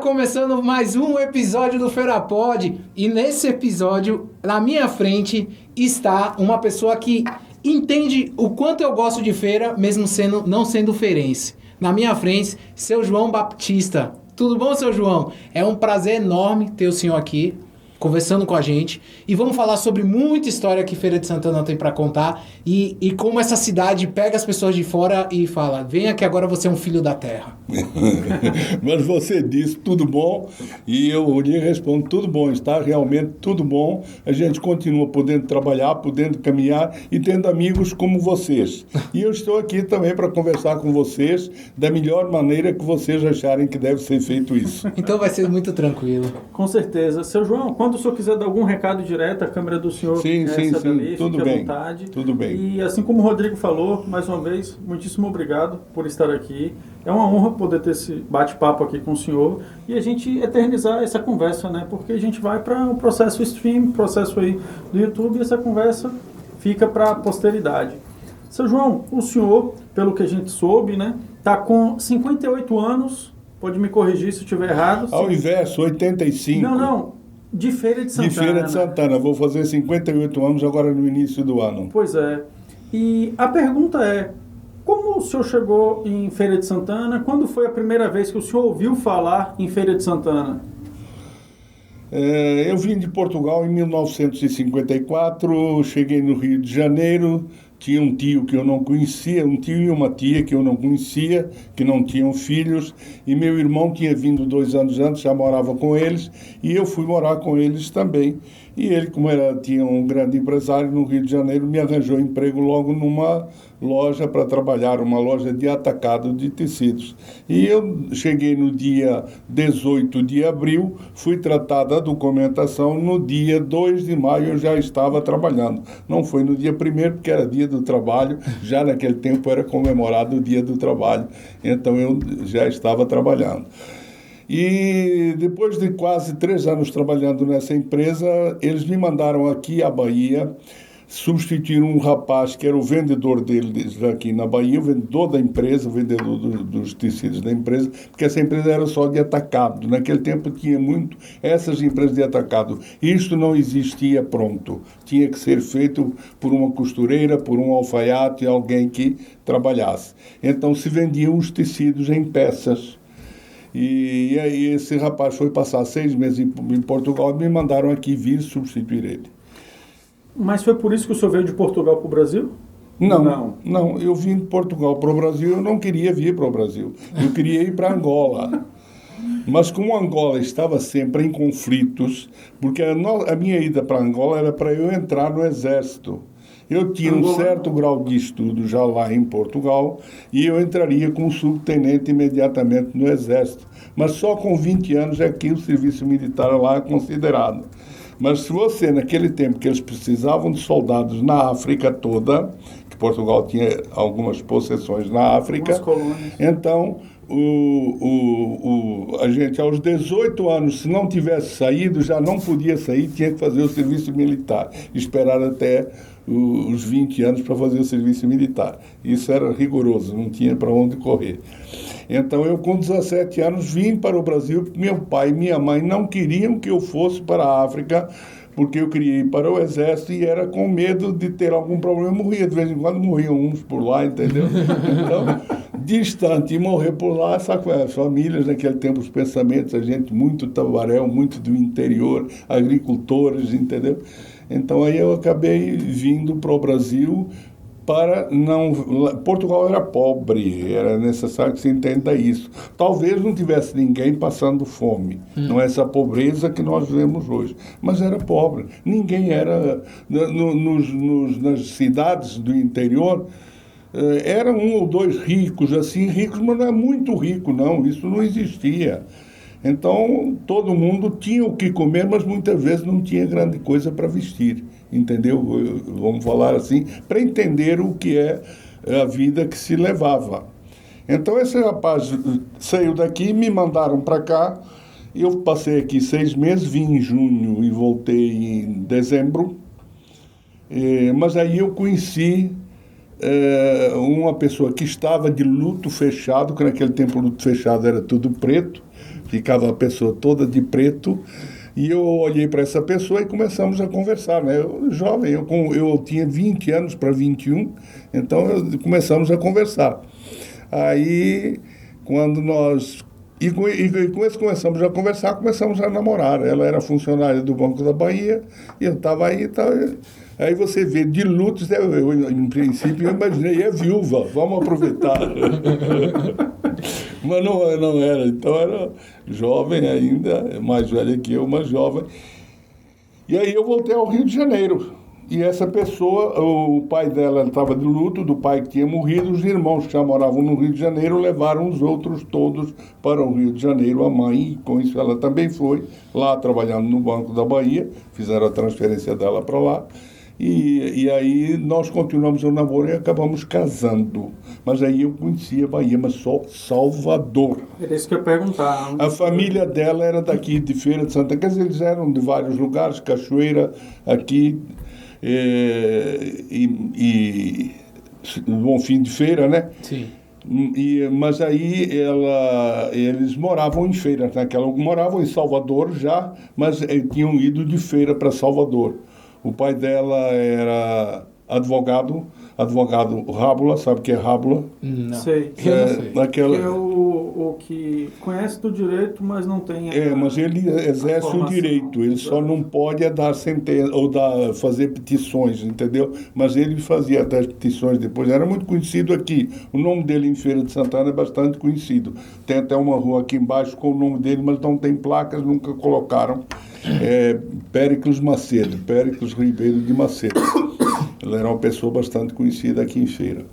começando mais um episódio do Feira Pod, e nesse episódio, na minha frente, está uma pessoa que entende o quanto eu gosto de feira, mesmo não sendo feirense. Na minha frente, seu João Baptista. Tudo bom, seu João? É um prazer enorme ter o senhor aqui, conversando com a gente, e vamos falar sobre muita história que Feira de Santana tem para contar e como essa cidade pega as pessoas de fora e fala, venha que agora você é um filho da terra. Mas você disse tudo bom e eu lhe respondo tudo bom, está realmente tudo bom. A gente continua podendo trabalhar, podendo caminhar e tendo amigos como vocês. E eu estou aqui também para conversar com vocês da melhor maneira que vocês acharem que deve ser feito isso. Então vai ser muito tranquilo. Com certeza. Seu João, quando o senhor quiser dar algum recado direto, a câmera do senhor sim, ali, tudo fique à bem, vontade. tudo bem. E assim como o Rodrigo falou, mais uma vez, muitíssimo obrigado por estar aqui. É uma honra poder ter esse bate-papo aqui com o senhor e a gente eternizar essa conversa, né? Porque a gente vai para o processo stream, processo aí do YouTube, e essa conversa fica para a posteridade. Seu João, o senhor, pelo que a gente soube, né, está com 58 anos, pode me corrigir se eu estiver errado. Ao inverso, 85. Não, de Feira de Santana. De Feira de Santana, vou fazer 58 anos agora no início do ano. Pois é. E a pergunta é, como o senhor chegou em Feira de Santana? Quando foi a primeira vez que o senhor ouviu falar em Feira de Santana? Eu vim de Portugal em 1954, cheguei no Rio de Janeiro, tinha um tio que eu não conhecia, um tio e uma tia que eu não conhecia, que não tinham filhos, e meu irmão tinha vindo 2 anos antes, já morava com eles, e eu fui morar com eles também. E ele, como tinha um grande empresário no Rio de Janeiro, me arranjou emprego logo numa loja para trabalhar, uma loja de atacado de tecidos. E eu cheguei no dia 18 de abril, fui tratar da documentação, no dia 2 de maio eu já estava trabalhando. Não foi no dia 1º, porque era dia do trabalho, já naquele tempo era comemorado o dia do trabalho, então eu já estava trabalhando. E depois de quase 3 anos trabalhando nessa empresa, eles me mandaram aqui à Bahia substituir um rapaz que era o vendedor deles aqui na Bahia, o vendedor da empresa, o vendedor dos tecidos da empresa, porque essa empresa era só de atacado. Naquele tempo tinha muito essas empresas de atacado. Isto não existia pronto. Tinha que ser feito por uma costureira, por um alfaiate, alguém que trabalhasse. Então se vendiam os tecidos em peças. E aí esse rapaz foi passar 6 meses em Portugal e me mandaram aqui vir substituir ele. Mas foi por isso que o senhor veio de Portugal para o Brasil? Não, eu vim de Portugal para o Brasil, eu não queria vir para o Brasil, eu queria ir para Angola. Mas como Angola estava sempre em conflitos, porque a minha ida para Angola era para eu entrar no exército. Eu tinha um certo grau de estudo já lá em Portugal e eu entraria como subtenente imediatamente no Exército. Mas só com 20 anos é que o serviço militar lá é considerado. Mas se você, naquele tempo que eles precisavam de soldados na África toda, que Portugal tinha algumas possessões na África, então a gente aos 18 anos, se não tivesse saído, já não podia sair, tinha que fazer o serviço militar, esperar até os 20 anos para fazer o serviço militar. Isso era rigoroso, não tinha para onde correr. Então eu com 17 anos vim para o Brasil, porque meu pai e minha mãe não queriam que eu fosse para a África, porque eu queria ir para o exército e era com medo de ter algum problema. Eu morria, de vez em quando morriam uns por lá, entendeu? Então, distante e morrer por lá, sabe, as famílias naquele tempo, os pensamentos, a gente muito tabaréu, muito do interior, agricultores, entendeu? Então aí eu acabei vindo para o Brasil para não... Portugal era pobre, era necessário que se entenda isso. Talvez não tivesse ninguém passando fome, não é essa pobreza que nós vemos hoje, mas era pobre. Ninguém era... nas cidades do interior, eram 1 ou 2 ricos, assim, ricos, mas não é muito rico, não, isso não existia. Então, todo mundo tinha o que comer, mas muitas vezes não tinha grande coisa para vestir, entendeu? Vamos falar assim, para entender o que é a vida que se levava. Então, esse rapaz saiu daqui, me mandaram para cá, eu passei aqui 6 meses, vim em junho e voltei em dezembro, mas aí eu conheci uma pessoa que estava de luto fechado, que naquele tempo o luto fechado era tudo preto, ficava a pessoa toda de preto, e eu olhei para essa pessoa e começamos a conversar, né? Eu, jovem, eu tinha 20 anos para 21, então começamos a conversar. Aí, quando nós... E com isso começamos a conversar, começamos a namorar. Ela era funcionária do Banco da Bahia, e eu estava aí e tal. Aí você vê, de lutos, em princípio, eu imaginei, é viúva, vamos aproveitar. Mas não era, então era jovem ainda, mais velha que eu, mas jovem. E aí eu voltei ao Rio de Janeiro. E essa pessoa, o pai dela estava de luto, do pai que tinha morrido, os irmãos que já moravam no Rio de Janeiro levaram os outros todos para o Rio de Janeiro, a mãe, e com isso ela também foi lá trabalhando no Banco da Bahia, fizeram a transferência dela para lá. E aí nós continuamos o namoro e acabamos casando. Mas aí eu conhecia a Bahia, mas só Salvador. Era isso que eu ia perguntar. A família dela era daqui de Feira de Santana, quer dizer, eles eram de vários lugares, Cachoeira, aqui, e Bom Fim de Feira, né? Sim. Mas aí eles moravam em Feira, moravam em Salvador já, mas tinham ido de Feira para Salvador. O pai dela era advogado Rábula, sabe o que é Rábula? Não. Sei. Que é o que conhece do direito, mas não tem... mas ele exerce o direito, ele só não pode dar sentença, ou fazer petições, entendeu? Mas ele fazia até as petições depois, era muito conhecido aqui. O nome dele em Feira de Santana é bastante conhecido. Tem até uma rua aqui embaixo com o nome dele, mas não tem placas, nunca colocaram. Péricles Macedo, Péricles Ribeiro de Macedo. Ele era uma pessoa bastante conhecida aqui em Feira.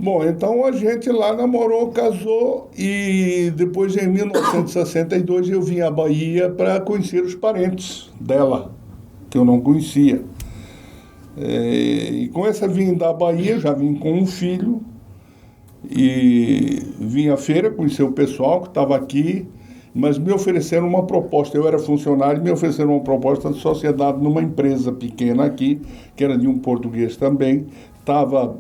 Bom, então a gente lá namorou, casou, e depois em 1962 eu vim à Bahia para conhecer os parentes dela, que eu não conhecia. E com essa vinda à Bahia, eu já vim com um filho, e vim à feira conhecer o pessoal que estava aqui, mas me ofereceram uma proposta. Eu era funcionário, me ofereceram uma proposta de sociedade numa empresa pequena aqui, que era de um português também, estava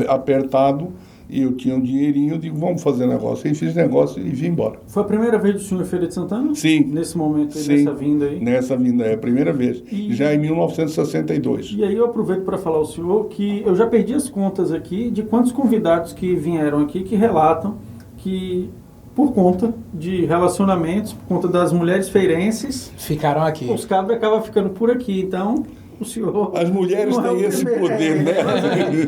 apertado, e eu tinha um dinheirinho, eu digo, vamos fazer negócio. E fiz negócio e vim embora. Foi a primeira vez do senhor em Feira de Santana? Sim. Nesse momento, sim, nessa vinda aí? Nessa vinda, é a primeira vez. Já em 1962. E aí eu aproveito para falar ao senhor que eu já perdi as contas aqui de quantos convidados que vieram aqui que relatam que, por conta de relacionamentos, por conta das mulheres feirenses, ficaram aqui. Os cabos acabam ficando por aqui. Então, o senhor... As mulheres têm esse poder, né?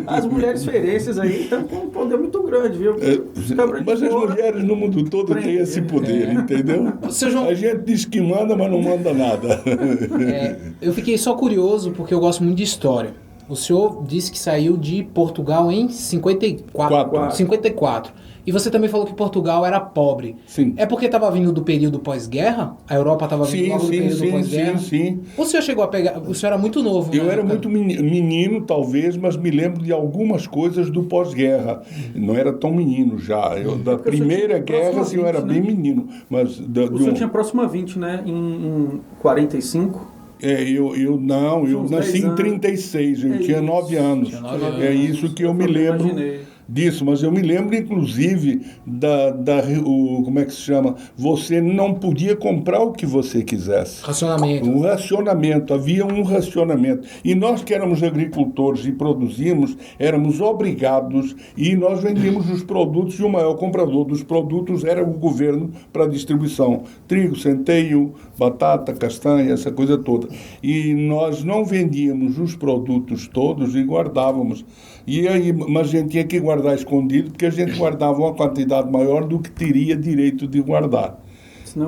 As mulheres feirenses aí estão com um poder muito grande, viu? Mas as mulheres no mundo todo têm esse poder, entendeu? Seu João... A gente diz que manda, mas não manda nada. Eu fiquei só curioso, porque eu gosto muito de história. O senhor disse que saiu de Portugal em 54. E você também falou que Portugal era pobre. Sim. É porque estava vindo do período pós-guerra? A Europa estava vindo logo do período pós-guerra? Sim. O senhor chegou a pegar... O senhor era muito novo, Eu era muito menino, talvez, mas me lembro de algumas coisas do pós-guerra. Não era tão menino já. Da Primeira Guerra, assim, eu era bem menino. Mas o senhor tinha próximo a 20, né? Em 45... Eu nasci em 36, eu tinha 9 anos. É isso que eu me lembro disso, mas eu me lembro, inclusive, como é que se chama? Você não podia comprar o que você quisesse. Racionamento. Um racionamento, havia um racionamento. E nós que éramos agricultores e produzíamos, éramos obrigados, e nós vendíamos os produtos, e o maior comprador dos produtos era o governo para distribuição. Trigo, centeio, batata, castanha, essa coisa toda. E nós não vendíamos os produtos todos e guardávamos. E aí, mas a gente tinha que guardar escondido, porque a gente guardava uma quantidade maior do que teria direito de guardar.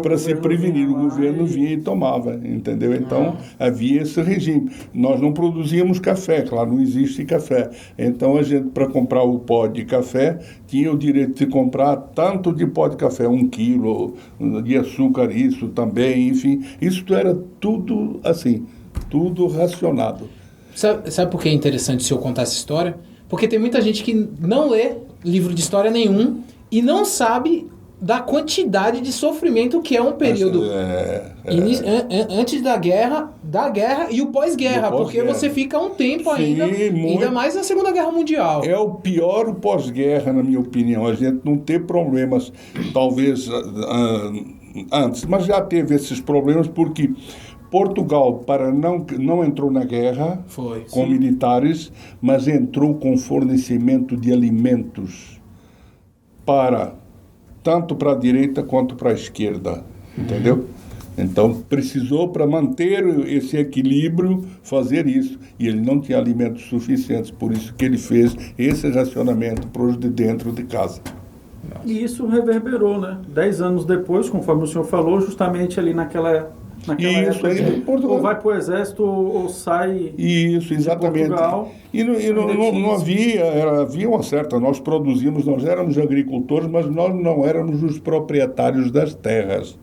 Para se prevenir, o governo vinha e tomava, entendeu? Então, havia esse regime. Nós não produzíamos café, claro, não existe café. Então, a gente, para comprar o pó de café, tinha o direito de comprar tanto de pó de café, 1 quilo, de açúcar, isso também, enfim. Isso era tudo assim, tudo racionado. Sabe por que é interessante o senhor contar essa história? Porque tem muita gente que não lê livro de história nenhum e não sabe da quantidade de sofrimento que é um período antes da guerra e o pós-guerra, porque você fica um tempo ainda mais na Segunda Guerra Mundial. É o pior pós-guerra, na minha opinião. A gente não ter problemas, talvez, antes, mas já teve esses problemas porque Portugal não entrou na guerra com militares, mas entrou com fornecimento de alimentos tanto para a direita quanto para a esquerda, entendeu? Então, precisou, para manter esse equilíbrio, fazer isso. E ele não tinha alimentos suficientes, por isso que ele fez esse racionamento para os de dentro de casa. E isso reverberou, né? 10 anos depois, conforme o senhor falou, justamente ali naquela época, aí, ou vai para o exército ou sai. Isso, exatamente. De Portugal. E não havia uma certa. Nós éramos agricultores, mas nós não éramos os proprietários das terras.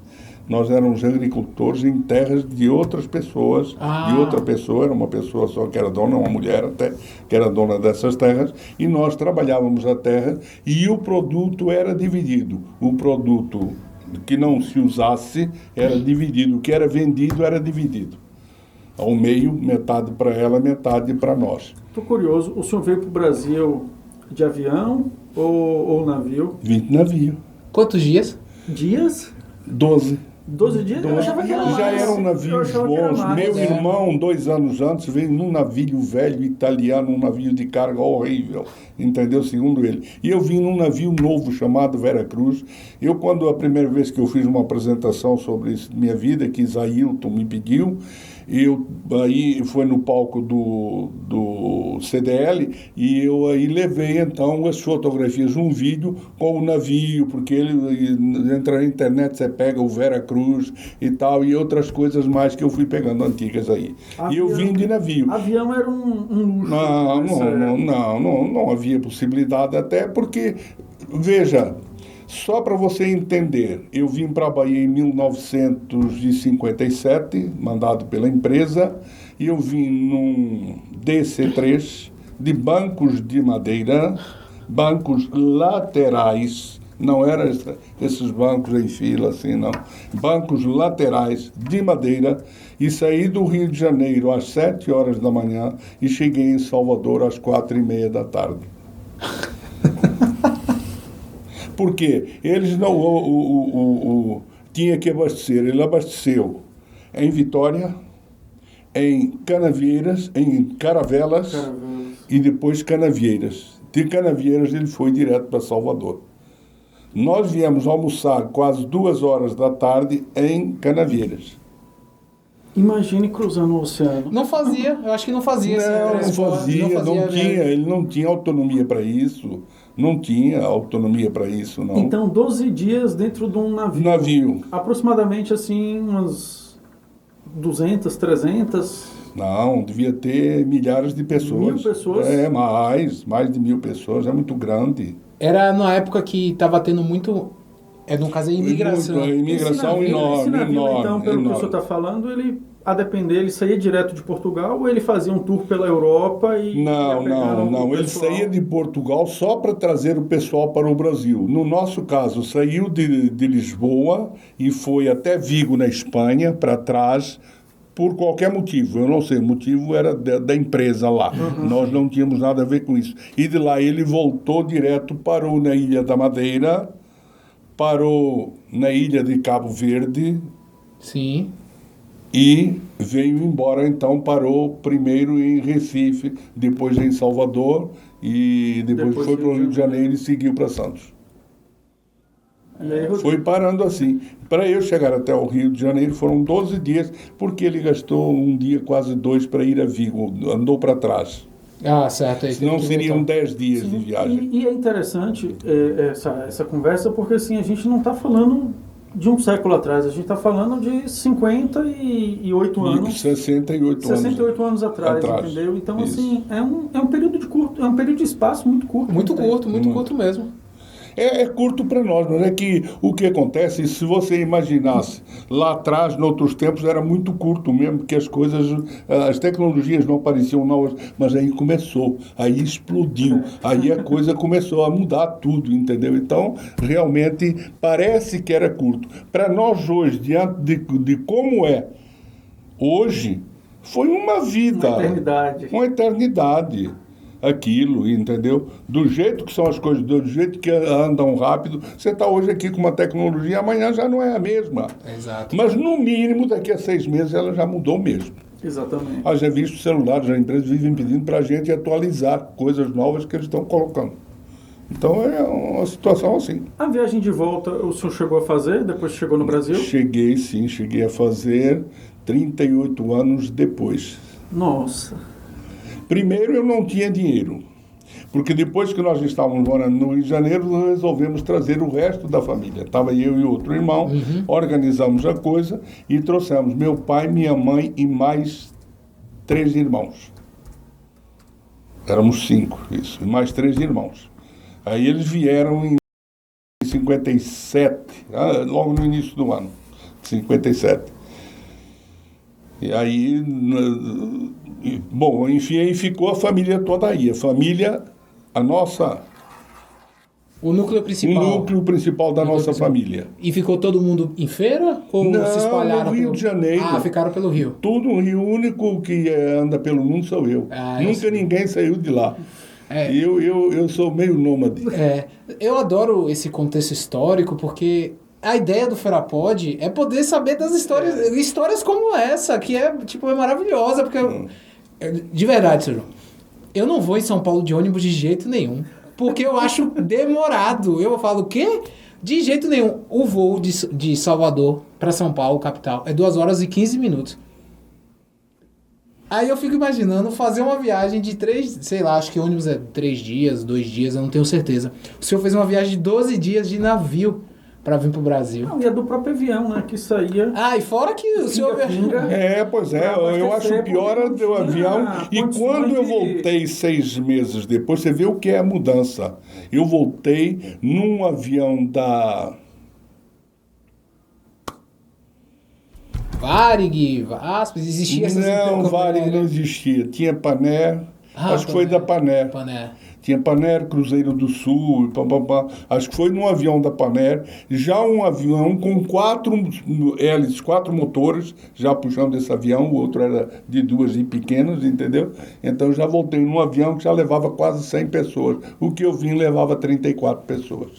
Nós éramos agricultores em terras de outras pessoas. De outra pessoa, era uma pessoa só que era dona, uma mulher até, que era dona dessas terras, e nós trabalhávamos a terra e o produto era dividido. O produto que não se usasse era dividido, o que era vendido era dividido. Ao meio, metade para ela, metade para nós. Estou curioso, o senhor veio para o Brasil de avião ou navio? 20 navios. Quantos dias? Dias? 12. 12 dias? Eu achava que era mais. Já eram navios bons. Meu É. irmão, 2 anos antes, veio num navio velho italiano, um navio de carga horrível, entendeu? Segundo ele. E eu vim num navio novo chamado Vera Cruz. Quando a primeira vez que eu fiz uma apresentação sobre isso, minha vida, que Isailton me pediu, aí foi no palco do CDL e eu aí levei então as fotografias, um vídeo com o navio, porque ele entra na internet, você pega o Vera Cruz e tal, e outras coisas mais que eu fui pegando antigas aí. E eu vim de navio. Avião era um luxo. Não havia possibilidade, até porque, veja, só para você entender, eu vim para a Bahia em 1957, mandado pela empresa, e eu vim num DC-3 de bancos de madeira, bancos laterais, não eram esses bancos em fila assim, não. Bancos laterais de madeira, e saí do Rio de Janeiro às 7 horas da manhã e cheguei em Salvador às 4:30 da tarde. Porque eles não... tinha que abastecer. Ele abasteceu em Vitória, em Canavieiras, em Caravelas e depois Canavieiras. De Canavieiras ele foi direto para Salvador. Nós viemos almoçar quase 2 horas da tarde em Canavieiras. Imagine cruzando o oceano. Não fazia, eu acho que não fazia. Ele não tinha autonomia para isso. Não tinha autonomia para isso, não. Então, 12 dias dentro de um navio. Aproximadamente, assim, umas 200, 300... Não, devia ter milhares de pessoas. 1.000 pessoas? Mais de 1.000 pessoas, é muito grande. Era na época que estava tendo muito... no caso, a imigração. Imigração enorme. Então, pelo que o senhor está falando, ele, a depender, ele saía direto de Portugal ou ele fazia um tour pela Europa e... Não. Ele saía de Portugal só para trazer o pessoal para o Brasil. No nosso caso, saiu de Lisboa e foi até Vigo, na Espanha, para trás, por qualquer motivo. Eu não sei, o motivo era da empresa lá. Nós não tínhamos nada a ver com isso. E de lá ele voltou direto, parou na Ilha da Madeira, parou na ilha de Cabo Verde. Sim. E veio embora, então parou primeiro em Recife, depois em Salvador e depois foi para o Rio de Janeiro e seguiu para Santos. Foi parando assim. Para eu chegar até o Rio de Janeiro foram 12 dias, porque ele gastou um dia, quase 2, para ir a Vigo, andou para trás. Certo. Senão seriam 10 dias de viagem. E é interessante essa conversa, porque assim, a gente não está falando de um século atrás, a gente está falando de 58 anos. 68 anos atrás, entendeu? Então, isso. Assim, é um período de espaço muito curto. Muito curto mesmo. É curto para nós, mas é que o que acontece, se você imaginasse lá atrás, noutros tempos, era muito curto mesmo, porque as tecnologias não pareciam novas, mas aí começou, aí explodiu, aí a coisa começou a mudar tudo, entendeu? Então, realmente, parece que era curto. Para nós hoje, diante de como é hoje, foi uma vida. Uma eternidade. Aquilo, entendeu? Do jeito que são as coisas, do jeito que andam rápido, você está hoje aqui com uma tecnologia, amanhã já não é a mesma. Exato. Mas, no mínimo, daqui a 6 meses, ela já mudou mesmo. Exatamente. Já visto celulares, as empresas vivem pedindo para a gente atualizar coisas novas que eles estão colocando. Então, é uma situação assim. A viagem de volta, o senhor chegou a fazer, depois que chegou no Brasil? Cheguei, sim. Cheguei a fazer 38 anos depois. Nossa. Primeiro, eu não tinha dinheiro, porque depois que nós estávamos morando no Rio de Janeiro, nós resolvemos trazer o resto da família. Estava eu e outro irmão, organizamos a coisa e trouxemos meu pai, minha mãe e mais 3 irmãos. Éramos 5, isso, e mais 3 irmãos. Aí eles vieram em 57, logo no início do ano, 57. E aí, bom, enfim, aí ficou a família toda aí. A nossa... O núcleo principal. O núcleo principal da nossa família. E ficou todo mundo em feira? Ou Não, se espalharam no Rio de Janeiro. Ficaram pelo Rio. Tudo no Rio. O único que anda pelo mundo sou eu. Nunca ninguém saiu de lá. Eu sou meio nômade. Eu adoro esse contexto histórico, porque... A ideia do Ferapod é poder saber das histórias como essa, que é maravilhosa, porque de verdade, Sr. João, eu não vou em São Paulo de ônibus de jeito nenhum, porque eu acho demorado. Eu falo, o quê? De jeito nenhum. O voo de Salvador para São Paulo, capital, é 2 horas e 15 minutos. Aí eu fico imaginando fazer uma viagem de 3, sei lá, acho que ônibus é 3 dias, 2 dias, eu não tenho certeza. O senhor fez uma viagem de 12 dias de navio para vir pro Brasil. Não, e é do próprio avião, né? Que saía... E fora que o senhor... Pois é. Eu acho pior é do avião. E quando eu voltei 6 meses depois, você vê o que é a mudança. Eu voltei num avião da... Varig, Aspes, existia essas... Não, Varig não existia. Tinha Pané, acho que foi da Pané. Tinha Paner, Cruzeiro do Sul, acho que foi num avião da Paner, já um avião com 4 hélices, 4 motores, já puxando esse avião, o outro era de 2 e pequenos, entendeu? Então eu já voltei num avião que já levava quase 100 pessoas. O que eu vim levava 34 pessoas.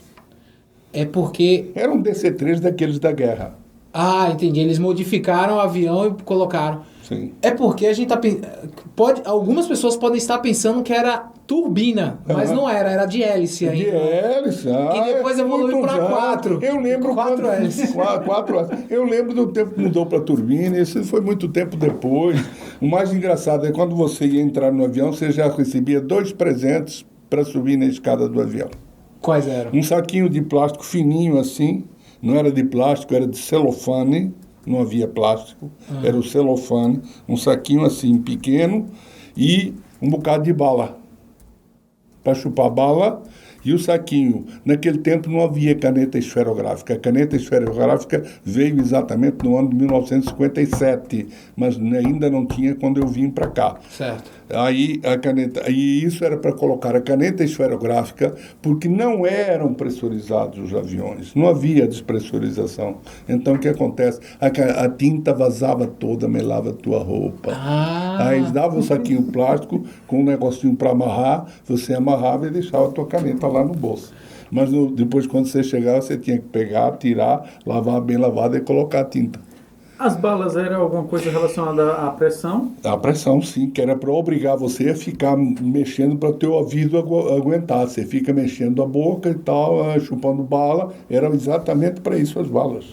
É porque... Era um DC-3 daqueles da guerra. Entendi. Eles modificaram o avião e colocaram. Sim. É porque a gente algumas pessoas podem estar pensando que era turbina, mas não era de hélice ainda. De hélice, e depois evoluiu para 4. Eu lembro 4 hélices. 4 hélices. Eu lembro do tempo que mudou para turbina, isso foi muito tempo depois. O mais engraçado é quando você ia entrar no avião, você já recebia 2 presentes para subir na escada do avião. Quais eram? Um saquinho de plástico fininho assim, não era de plástico, era de celofane. Não havia plástico, era o celofane, um saquinho assim pequeno e um bocado de bala para chupar bala. E o saquinho, naquele tempo não havia caneta esferográfica. A caneta esferográfica veio exatamente no ano de 1957, mas ainda não tinha quando eu vim para cá. Certo. Aí a caneta, e isso era para colocar a caneta esferográfica, porque não eram pressurizados os aviões, não havia despressurização. Então o que acontece? A tinta vazava toda, melava a tua roupa. Aí eles davam um saquinho plástico com um negocinho para amarrar, você amarrava e deixava a tua caneta lá no bolso. Mas depois, quando você chegava, você tinha que pegar, tirar, lavar bem lavado e colocar a tinta. As balas eram alguma coisa relacionada à pressão? A pressão, sim, que era para obrigar você a ficar mexendo para o teu ouvido aguentar. Você fica mexendo a boca e tal, chupando bala. Era exatamente para isso as balas.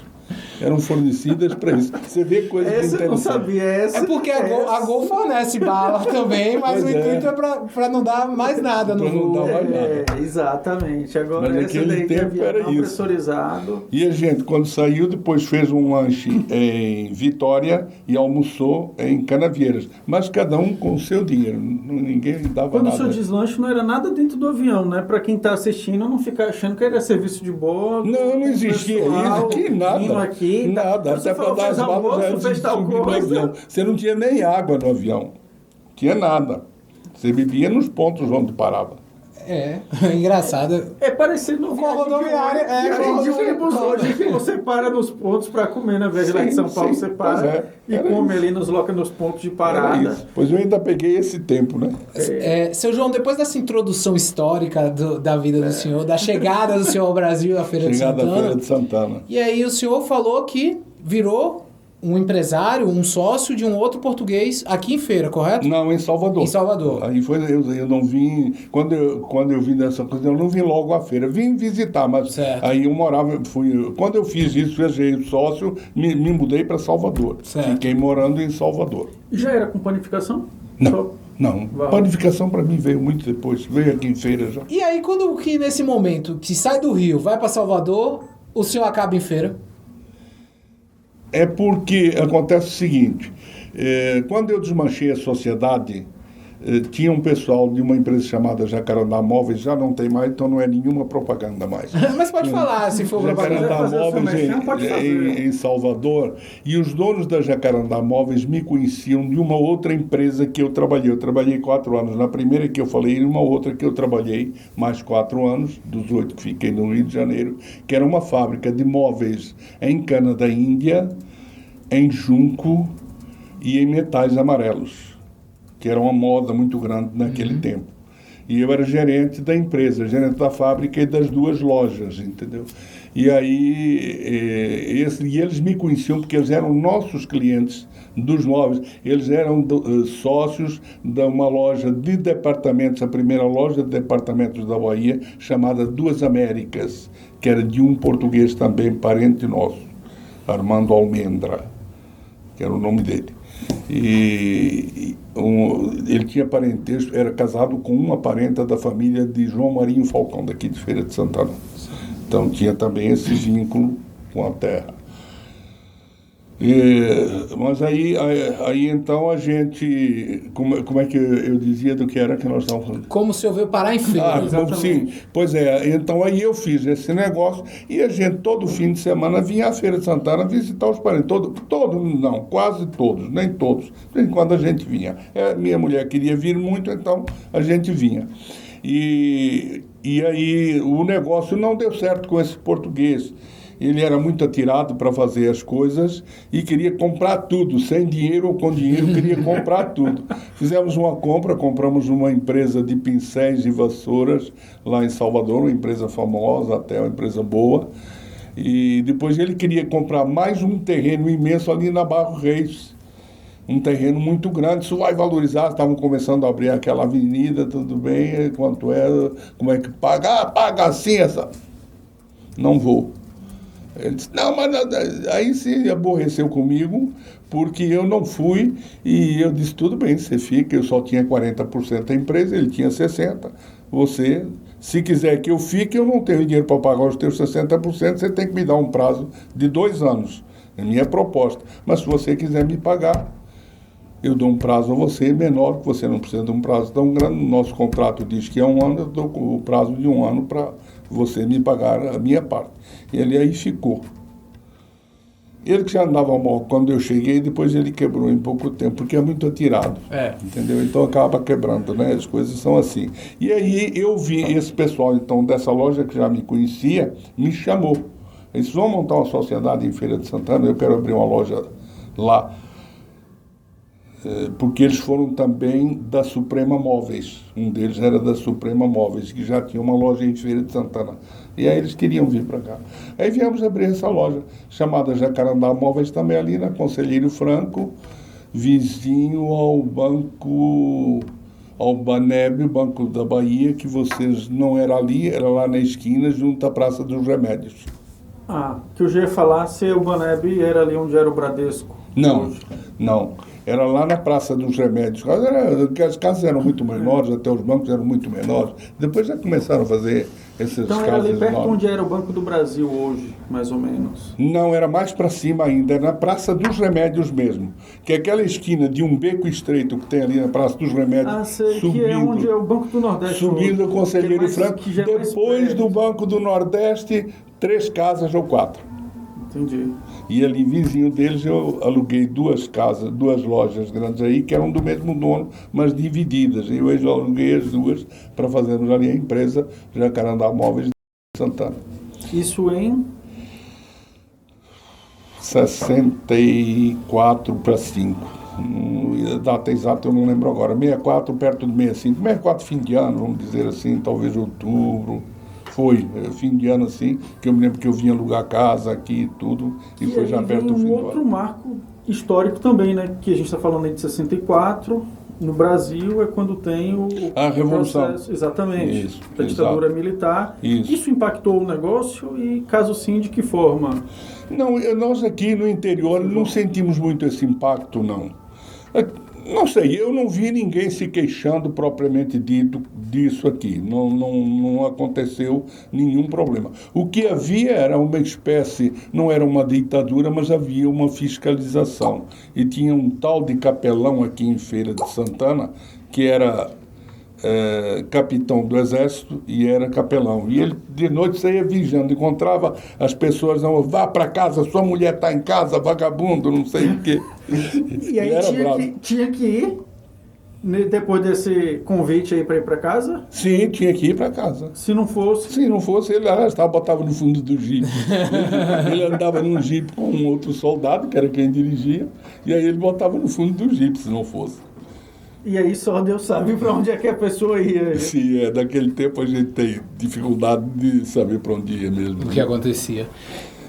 eram fornecidas para isso. Você vê coisa Essa eu não interessante. sabia. Essa, É porque a Gol fornece bala também, mas Pois o é. intuito é pra não dar mais nada no Pra não voo. dar mais nada. Exatamente. Agora, Mas essa naquele daí de tempo era avião isso. pressurizado. E a gente, quando saiu, depois fez um lanche em Vitória e almoçou em Canavieiras. Mas cada um com o seu dinheiro. Ninguém dava Quando o nada. seu deslanche não era nada dentro do avião, né? Para quem está assistindo, não ficar achando que era serviço de boa. Não existia isso, que nada. Aqui, Nada, Você até para falou, dar fez as balas já almoço, fez tal subir no coisa. avião. Você não tinha nem água no avião. Tinha nada. Você bebia nos pontos onde parava. É, engraçado. É parecido no Com a rodoviária, viagem de ônibus com a hoje, que você para nos pontos para comer, na vez de lá de São Paulo, você pois para e era come isso. ali nos pontos de Era parada. isso. Pois eu ainda peguei esse tempo, né? Seu João, depois dessa introdução histórica da vida do senhor, da chegada do senhor ao Brasil, à Feira de Chegada à Santana, Feira de Santana. e aí o senhor falou que virou um empresário, um sócio de um outro português aqui em Feira, correto? Não, em Salvador. Em Salvador. Aí foi, eu não vim, quando eu vim dessa coisa, eu não vim logo à feira, vim visitar, mas Certo. aí eu morava, quando eu fiz isso, fechei sócio, me mudei para Salvador. Certo. Fiquei morando em Salvador. Já era com panificação? Não, não. Uau. Panificação para mim veio muito depois, veio aqui em Feira já. E aí, quando que nesse momento que sai do Rio, vai para Salvador, o senhor acaba em Feira? É porque acontece o seguinte, quando eu desmanchei a sociedade, tinha um pessoal de uma empresa chamada Jacarandá Móveis, já não tem mais, então não é nenhuma propaganda mais. Mas pode falar, se for propaganda. Jacarandá fazer o seu Móveis merchan, pode fazer. em Salvador, e os donos da Jacarandá Móveis me conheciam de uma outra empresa que eu trabalhei. Eu trabalhei 4 anos na primeira que eu falei, e uma outra que eu trabalhei mais 4 anos, dos 8 que fiquei no Rio de Janeiro, que era uma fábrica de móveis em cana da Índia, em junco e em metais amarelos, que era uma moda muito grande naquele tempo. E eu era gerente da empresa, gerente da fábrica e das 2 lojas, entendeu? E aí, eles me conheciam porque eles eram nossos clientes dos móveis. Eles eram sócios de uma loja de departamentos, a primeira loja de departamentos da Bahia, chamada Duas Américas, que era de um português também, parente nosso, Armando Almendra, que era o nome dele. Ele tinha parentesco, era casado com uma parenta da família de João Marinho Falcão, daqui de Feira de Santana. Então tinha também esse vínculo com a terra. Mas aí então a gente, como é que eu dizia do que era que nós estávamos falando? Como o senhor veio parar em Feira? Sim, pois é, então aí eu fiz esse negócio e a gente todo fim de semana vinha à Feira de Santana visitar os parentes, não, quase todos, nem todos, de vez em quando a gente vinha. Minha mulher queria vir muito, então a gente vinha. E aí o negócio não deu certo com esse português. Ele era muito atirado para fazer as coisas e queria comprar tudo, sem dinheiro ou com dinheiro, queria comprar tudo. Fizemos uma compra, compramos uma empresa de pincéis e vassouras lá em Salvador, uma empresa famosa, até uma empresa boa. E depois ele queria comprar mais um terreno imenso ali na Barro Reis. Um terreno muito grande, isso vai valorizar, estavam começando a abrir aquela avenida, tudo bem, quanto é, como é que paga? Paga assim essa. Não vou. Ele disse, não, mas aí se aborreceu comigo, porque eu não fui, e eu disse, tudo bem, você fica, eu só tinha 40% da empresa, ele tinha 60%, você, se quiser que eu fique, eu não tenho dinheiro para pagar os teus 60%, você tem que me dar um prazo de 2 anos, é minha proposta, mas se você quiser me pagar, eu dou um prazo a você menor, porque você não precisa de um prazo tão grande, o nosso contrato diz que é 1 ano, eu dou o prazo de 1 ano para você me pagar a minha parte. E ele aí ficou. Ele que já andava mal quando eu cheguei, depois ele quebrou em pouco tempo, porque é muito atirado. Entendeu? Então acaba quebrando, né? As coisas são assim. E aí eu vi esse pessoal, então, dessa loja que já me conhecia, me chamou. Eles vão montar uma sociedade em Feira de Santana, eu quero abrir uma loja lá. Porque eles foram também da Suprema Móveis. Um deles era da Suprema Móveis, que já tinha uma loja em Feira de Santana. E aí eles queriam vir para cá. Aí viemos abrir essa loja, chamada Jacarandá Móveis, também ali na Conselheiro Franco, vizinho ao Banco, ao Baneb, Banco da Bahia, que vocês não era ali, era lá na esquina, junto à Praça dos Remédios. Que eu já ia falar se o Baneb era ali onde era o Bradesco. Não, hoje. não. Era lá na Praça dos Remédios. As casas eram muito menores, até os bancos eram muito menores. Depois já começaram a fazer essas Então casas era ali perto enormes. onde era o Banco do Brasil hoje, mais ou menos. Não, era mais para cima ainda, era na Praça dos Remédios mesmo. Que é aquela esquina de um beco estreito que tem ali na Praça dos Remédios. Sei que é onde é o Banco do Nordeste. Subindo o hoje, Conselheiro que é mais- Franco. que já é mais Depois perto. do Banco do Nordeste, 3 casas ou 4. Entendi. E ali, vizinho deles, eu aluguei 2 casas, 2 lojas grandes aí, que eram do mesmo dono, mas divididas. E eu aluguei as 2 para fazermos ali a empresa Jacarandá Móveis de Santana. Isso em 64 para 5. A data exata eu não lembro agora. 64 perto de 65. 64 fim de ano, vamos dizer assim, talvez outubro. Foi, fim de ano assim, que eu me lembro que eu vinha alugar casa aqui e tudo, e foi já aí perto vem do fim do outro ano. marco histórico também, né? Que a gente está falando aí de 64. No Brasil é quando tem o A Revolução. processo, exatamente, Isso, da ditadura exato. militar. Isso. Impactou o negócio e, caso sim, de que forma? Não, nós aqui no interior não sentimos muito esse impacto, não. Não sei, eu não vi ninguém se queixando propriamente dito disso aqui. Não aconteceu nenhum problema. O que havia era uma espécie, não era uma ditadura, mas havia uma fiscalização. E tinha um tal de capelão aqui em Feira de Santana, que era capitão do exército e era capelão. E ele de noite saía vigiando, encontrava as pessoas, não, vá para casa, sua mulher está em casa, vagabundo, não sei o quê. E aí Ele era bravo. tinha que ir, né, depois desse convite aí para ir para casa, Sim, tinha que ir para casa. se não fosse... Se não fosse, ele arrastava, botava no fundo do jipe. Ele andava num jipe com um outro soldado, que era quem dirigia, e aí ele botava no fundo do jipe, se não fosse. E aí só Deus sabe para onde é que a pessoa ia. Se daquele tempo a gente tem dificuldade de saber para onde ia mesmo. O que acontecia.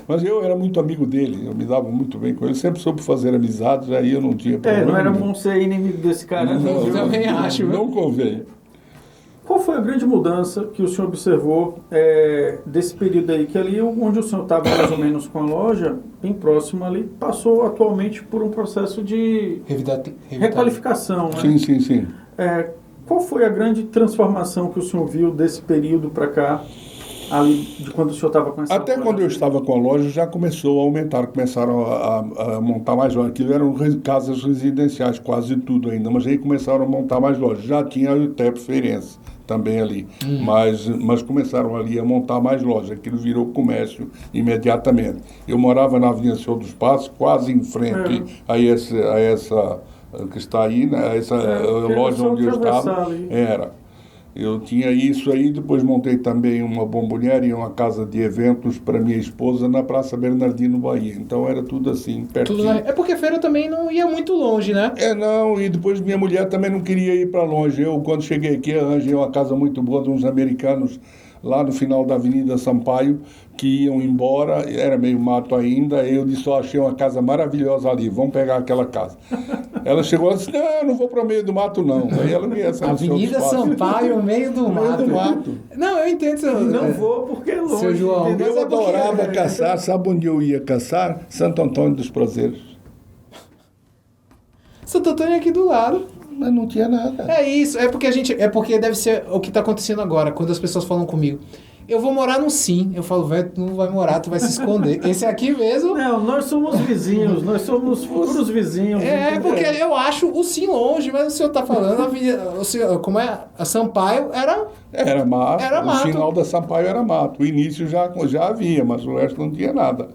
Mas eu era muito amigo dele, eu me dava muito bem com ele, sempre soube fazer amizades, aí eu não tinha problema. Não era nenhum. bom ser inimigo desse cara. Não, viu? também acho, Não convém. Qual foi a grande mudança que o senhor observou desse período aí, que ali onde o senhor estava mais ou menos com a loja, bem próximo ali, passou atualmente por um processo de requalificação, né? Sim. Qual foi a grande transformação que o senhor viu desse período para cá, ali de quando o senhor estava com essa Até loja? quando eu estava com a loja já começou a aumentar, começaram a montar mais lojas. Aquilo eram casas residenciais, quase tudo ainda, mas aí começaram a montar mais lojas. Já tinha o Tepe Feirense também ali, mas começaram ali a montar mais lojas. Aquilo virou comércio imediatamente. Eu morava na Avenida Senhor dos Passos, quase em frente a essa que está aí, né? Essa loja onde eu estava. Ali. Era. Eu tinha isso aí, depois montei também uma bomboniere e uma casa de eventos para minha esposa na Praça Bernardino, Bahia. Então era tudo assim, pertinho. É porque feira também não ia muito longe, né? Não, e depois minha mulher também não queria ir para longe. Eu, quando cheguei aqui, arranjei uma casa muito boa de uns americanos lá no final da Avenida Sampaio, que iam embora, era meio mato ainda, eu disse, achei uma casa maravilhosa ali, vamos pegar aquela casa. Ela chegou e disse, não vou para o meio do mato não. Aí ela me essa Avenida Sampaio, meio do mato. Não, eu entendo. Não vou porque é longe. Seu João, entendeu? Eu Mas é porque- adorava caçar, sabe onde eu ia caçar? Santo Antônio dos Prazeres. Santo Antônio é aqui do lado. Mas não tinha nada. É isso, é porque deve ser o que está acontecendo agora, quando as pessoas falam comigo. Eu vou morar no Sim. Eu falo, velho, tu não vai morar, tu vai se esconder. Esse aqui mesmo. Não, nós somos vizinhos, nós somos futuros vizinhos. É, entendeu? porque eu acho o Sim longe, mas o senhor tá falando, o senhor, como é? A Sampaio era. Era mato. Era mato. O final da Sampaio era mato. O início já havia, mas o resto não tinha nada.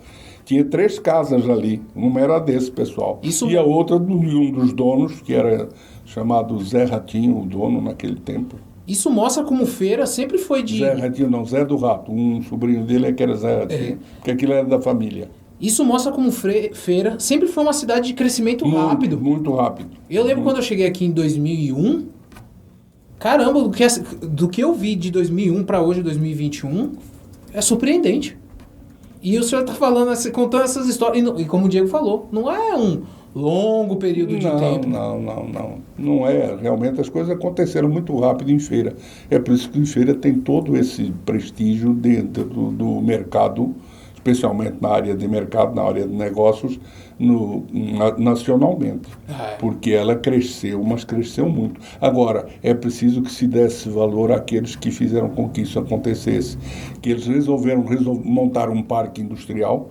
Tinha 3 casas ali. Uma era desse, pessoal. Isso- E a outra de um dos donos, que era chamado Zé Ratinho, o dono naquele tempo. Isso mostra como feira sempre foi de. Zé Ratinho, não, Zé do Rato. Um sobrinho dele é que era Zé Ratinho. Porque aquilo era da família. Isso mostra como feira sempre foi uma cidade de crescimento rápido. Muito rápido. Eu lembro quando eu cheguei aqui em 2001. Caramba, do que eu vi de 2001 para hoje, 2021, é surpreendente. E o senhor está falando, contando essas histórias. E como o Diego falou, não é um longo período de tempo. Não. Não é. Realmente as coisas aconteceram muito rápido em feira. É por isso que em feira tem todo esse prestígio dentro do mercado, especialmente na área de mercado, na área de negócios, nacionalmente. Porque ela cresceu, mas cresceu muito. Agora, é preciso que se desse valor àqueles que fizeram com que isso acontecesse. Que eles resolveram montar um parque industrial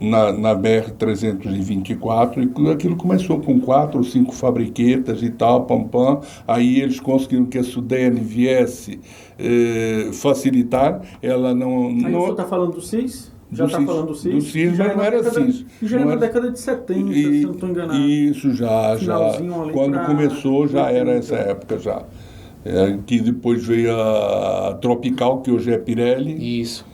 na BR-324, e aquilo começou com 4 ou 5 fabriquetas e tal, pam. Aí eles conseguiram que a Sudene viesse facilitar. Ela não... Aí você está falando do CIS? Já está falando do CIS? Do CIS, mas não era CIS. Já é na década de 70, se não estou enganado. Isso, já. Quando começou, já 80. Era essa época, já. Que depois veio a Tropical, que hoje é Pirelli. Isso.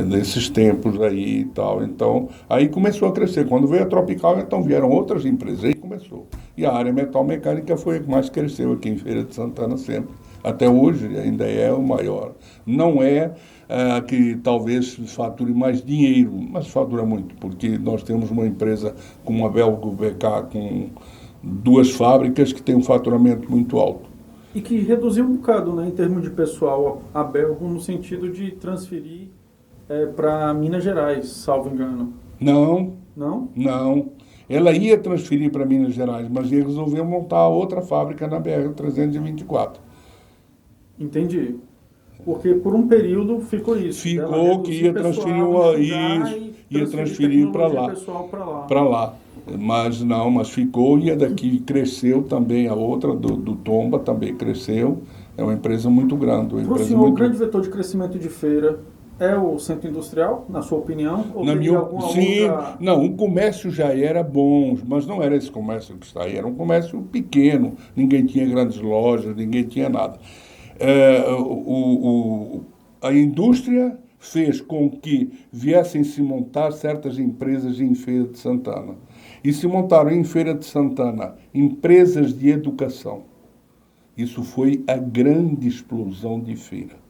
Nesses tempos aí e tal. Então, aí começou a crescer. Quando veio a Tropical, então vieram outras empresas. Aí começou. E a área metal-mecânica foi a que mais cresceu aqui em Feira de Santana sempre. Até hoje ainda é o maior. Não é que talvez fature mais dinheiro, mas fatura muito, porque nós temos uma empresa como a Belgo BK, com 2 fábricas que tem um faturamento muito alto. E que reduziu um bocado, né, em termos de pessoal, a Belgo, no sentido de transferir para Minas Gerais, salvo engano. Não. Não? Não. Ela ia transferir para Minas Gerais, mas ia resolver montar outra fábrica na BR-324. Entendi. Porque por um período ficou isso. Ficou que ia transferir para lá. Mas ficou, e a daqui cresceu também, a outra do Tomba também cresceu. É uma empresa muito grande. Para o senhor, o grande vetor de crescimento de Feira é o centro industrial, na sua opinião? Ou sim, não, o comércio já era bom, mas não era esse comércio que está aí, era um comércio pequeno, ninguém tinha grandes lojas, ninguém tinha nada. A indústria fez com que viessem se montar certas empresas em Feira de Santana. E se montaram em Feira de Santana empresas de educação. Isso foi a grande explosão de Feira.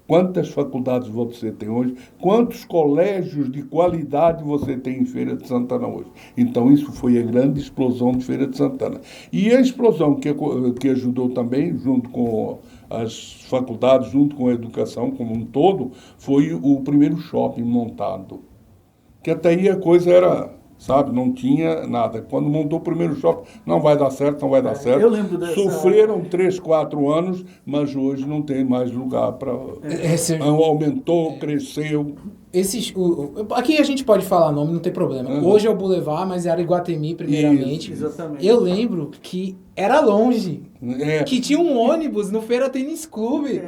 Quantas faculdades você tem hoje? Quantos colégios de qualidade você tem em Feira de Santana hoje? Então, isso foi a grande explosão de Feira de Santana. E a explosão que ajudou também, junto com as faculdades, junto com a educação como um todo, foi o primeiro shopping montado. Que até aí a coisa era... Sabe, não tinha nada. Quando montou o primeiro shopping, não vai dar certo. Eu lembro dessa... Sofreram 3, 4 anos, mas hoje não tem mais lugar para... Aumentou, cresceu. Aqui a gente pode falar nome, não tem problema. Hoje é o Boulevard, mas era Iguatemi, primeiramente. Isso, exatamente. Eu lembro que era longe. Que tinha um ônibus no Feira Tênis Clube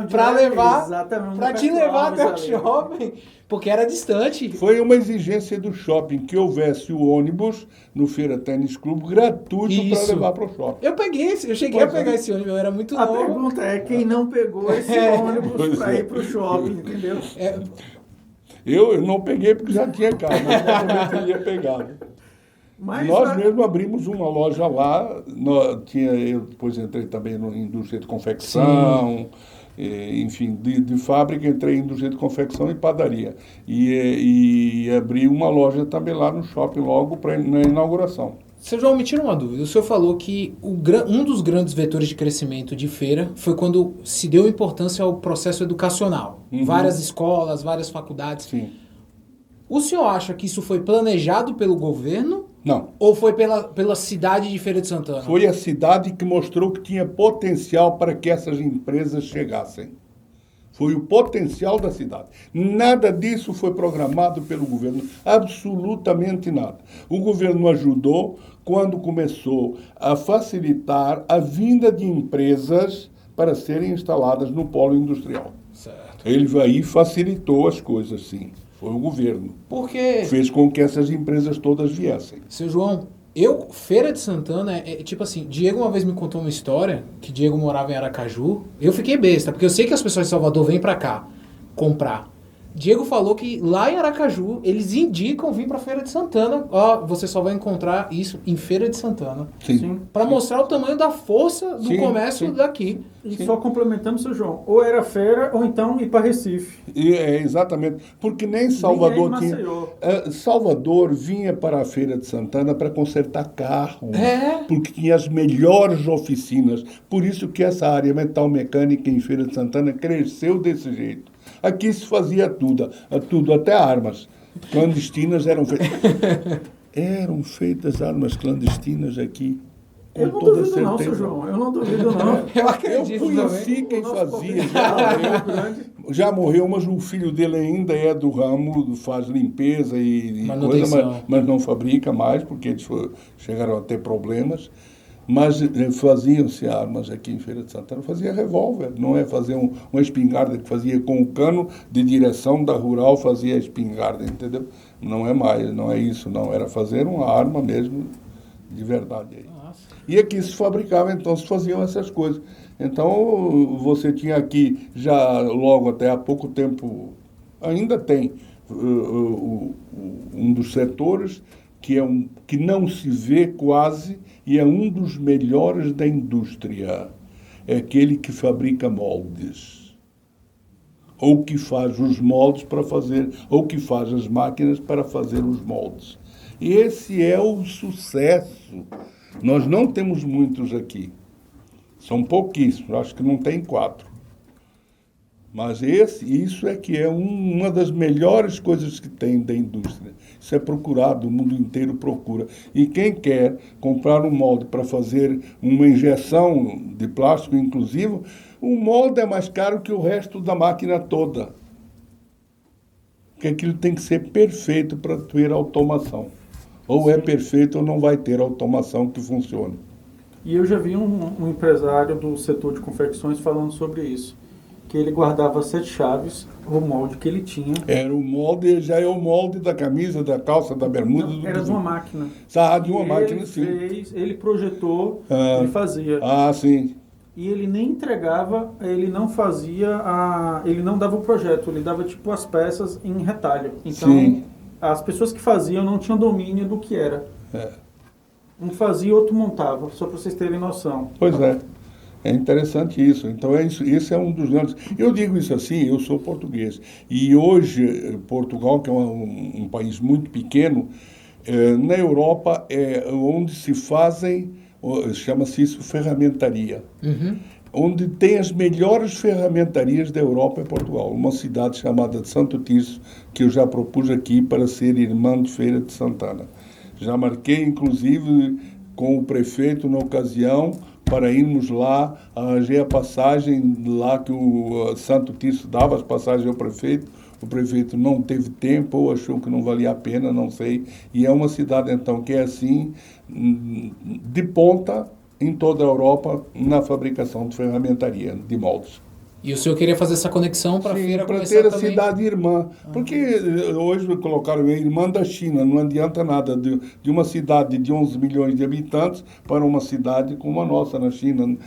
para te levar até o shopping, porque era distante. Foi uma exigência do shopping que houvesse o ônibus no Feira Tênis Clube gratuito para levar para o shopping. Eu cheguei a pegar esse ônibus, eu era muito novo. A pergunta é quem não pegou esse ônibus para ir para o shopping, entendeu? Eu não peguei porque já tinha carro, mas provavelmente eu ia pegar. Nós mesmo abrimos uma loja lá, eu depois entrei também na indústria de confecção, enfim, de fábrica, entrei em indústria de confecção e padaria. E abri uma loja também lá no shopping logo na inauguração. Seu João, me tira uma dúvida. O senhor falou que um dos grandes vetores de crescimento de Feira foi quando se deu importância ao processo educacional. Várias escolas, várias faculdades. Sim. O senhor acha que isso foi planejado pelo governo? Não. Ou foi pela cidade de Feira de Santana? Foi a cidade que mostrou que tinha potencial para que essas empresas chegassem. Foi o potencial da cidade. Nada disso foi programado pelo governo, absolutamente nada. O governo ajudou quando começou a facilitar a vinda de empresas para serem instaladas no polo industrial. Certo. Ele aí facilitou as coisas, sim. Foi o governo. Porque fez com que essas empresas todas viessem. Seu João, Feira de Santana tipo assim, Diego uma vez me contou uma história, que Diego morava em Aracaju, eu fiquei besta, porque eu sei que as pessoas de Salvador vêm pra cá comprar. Diego falou que lá em Aracaju, eles indicam vir pra Feira de Santana, você só vai encontrar isso em Feira de Santana. Sim. Para mostrar o tamanho da força do comércio daqui. E só complementando, seu João, ou era feira, ou então ir para Recife. Exatamente, porque nem Salvador tinha... Salvador vinha para a Feira de Santana para consertar carro, porque tinha as melhores oficinas. Por isso que essa área metal mecânica em Feira de Santana cresceu desse jeito. Aqui se fazia tudo, até armas clandestinas eram feitas. Eram feitas armas clandestinas aqui. Eu não duvido não, seu João. Eu não duvido não. Eu acredito Eu conheci quem fazia. Já morreu, mas o filho dele ainda é do ramo, faz limpeza e coisa, mas não fabrica mais, porque eles chegaram a ter problemas. Mas faziam-se armas aqui em Feira de Santana, fazia revólver, não é fazer uma espingarda que fazia com o cano de direção da rural, fazia a espingarda, entendeu? Não é mais, não é isso, não. Era fazer uma arma mesmo de verdade aí. E aqui se fabricava, então se faziam essas coisas. Então você tinha aqui, já logo até há pouco tempo, ainda tem um dos setores que não se vê quase e é um dos melhores da indústria. É aquele que fabrica moldes. Ou que faz os moldes para fazer, ou que faz as máquinas para fazer os moldes. E esse é o sucesso. Nós não temos muitos aqui. São pouquíssimos, acho que não tem 4. Mas isso é que é uma das melhores coisas que tem da indústria. Isso é procurado, o mundo inteiro procura. E quem quer comprar um molde para fazer uma injeção de plástico inclusivo, o molde é mais caro que o resto da máquina toda. Porque aquilo tem que ser perfeito para ter automação. Ou é perfeito ou não vai ter automação que funcione. E eu já vi um empresário do setor de confecções falando sobre isso. Que ele guardava 7 chaves, o molde que ele tinha. Era o molde, já é o molde da camisa, da calça, da bermuda. Não, era de uma máquina. De uma máquina, sim. Ele projetou, ele fazia. Sim. E ele nem entregava, ele não fazia, ele não dava o projeto, ele dava tipo as peças em retalho. Então, sim. As pessoas que faziam não tinham domínio do que era. Um fazia, outro montava, só para vocês terem noção. Pois é. É interessante isso. Então, esse é um dos grandes... Eu digo isso assim, eu sou português. E hoje, Portugal, que é um país muito pequeno, na Europa é onde se fazem, chama-se isso ferramentaria. Uhum. Onde tem as melhores ferramentarias da Europa é Portugal. Uma cidade chamada de Santo Tirso, que eu já propus aqui para ser irmã de Feira de Santana. Já marquei, inclusive, com o prefeito na ocasião, para irmos lá, arranjei a passagem lá que o Santo Tirso dava as passagens ao prefeito. O prefeito não teve tempo ou achou que não valia a pena, não sei. E é uma cidade, então, que é assim, de ponta em toda a Europa na fabricação de ferramentaria, de moldes. E o senhor queria fazer essa conexão para a feira começar ter a também... cidade irmã. Porque hoje colocaram a irmã da China, não adianta nada de uma cidade de 11 milhões de habitantes para uma cidade como a nossa na China.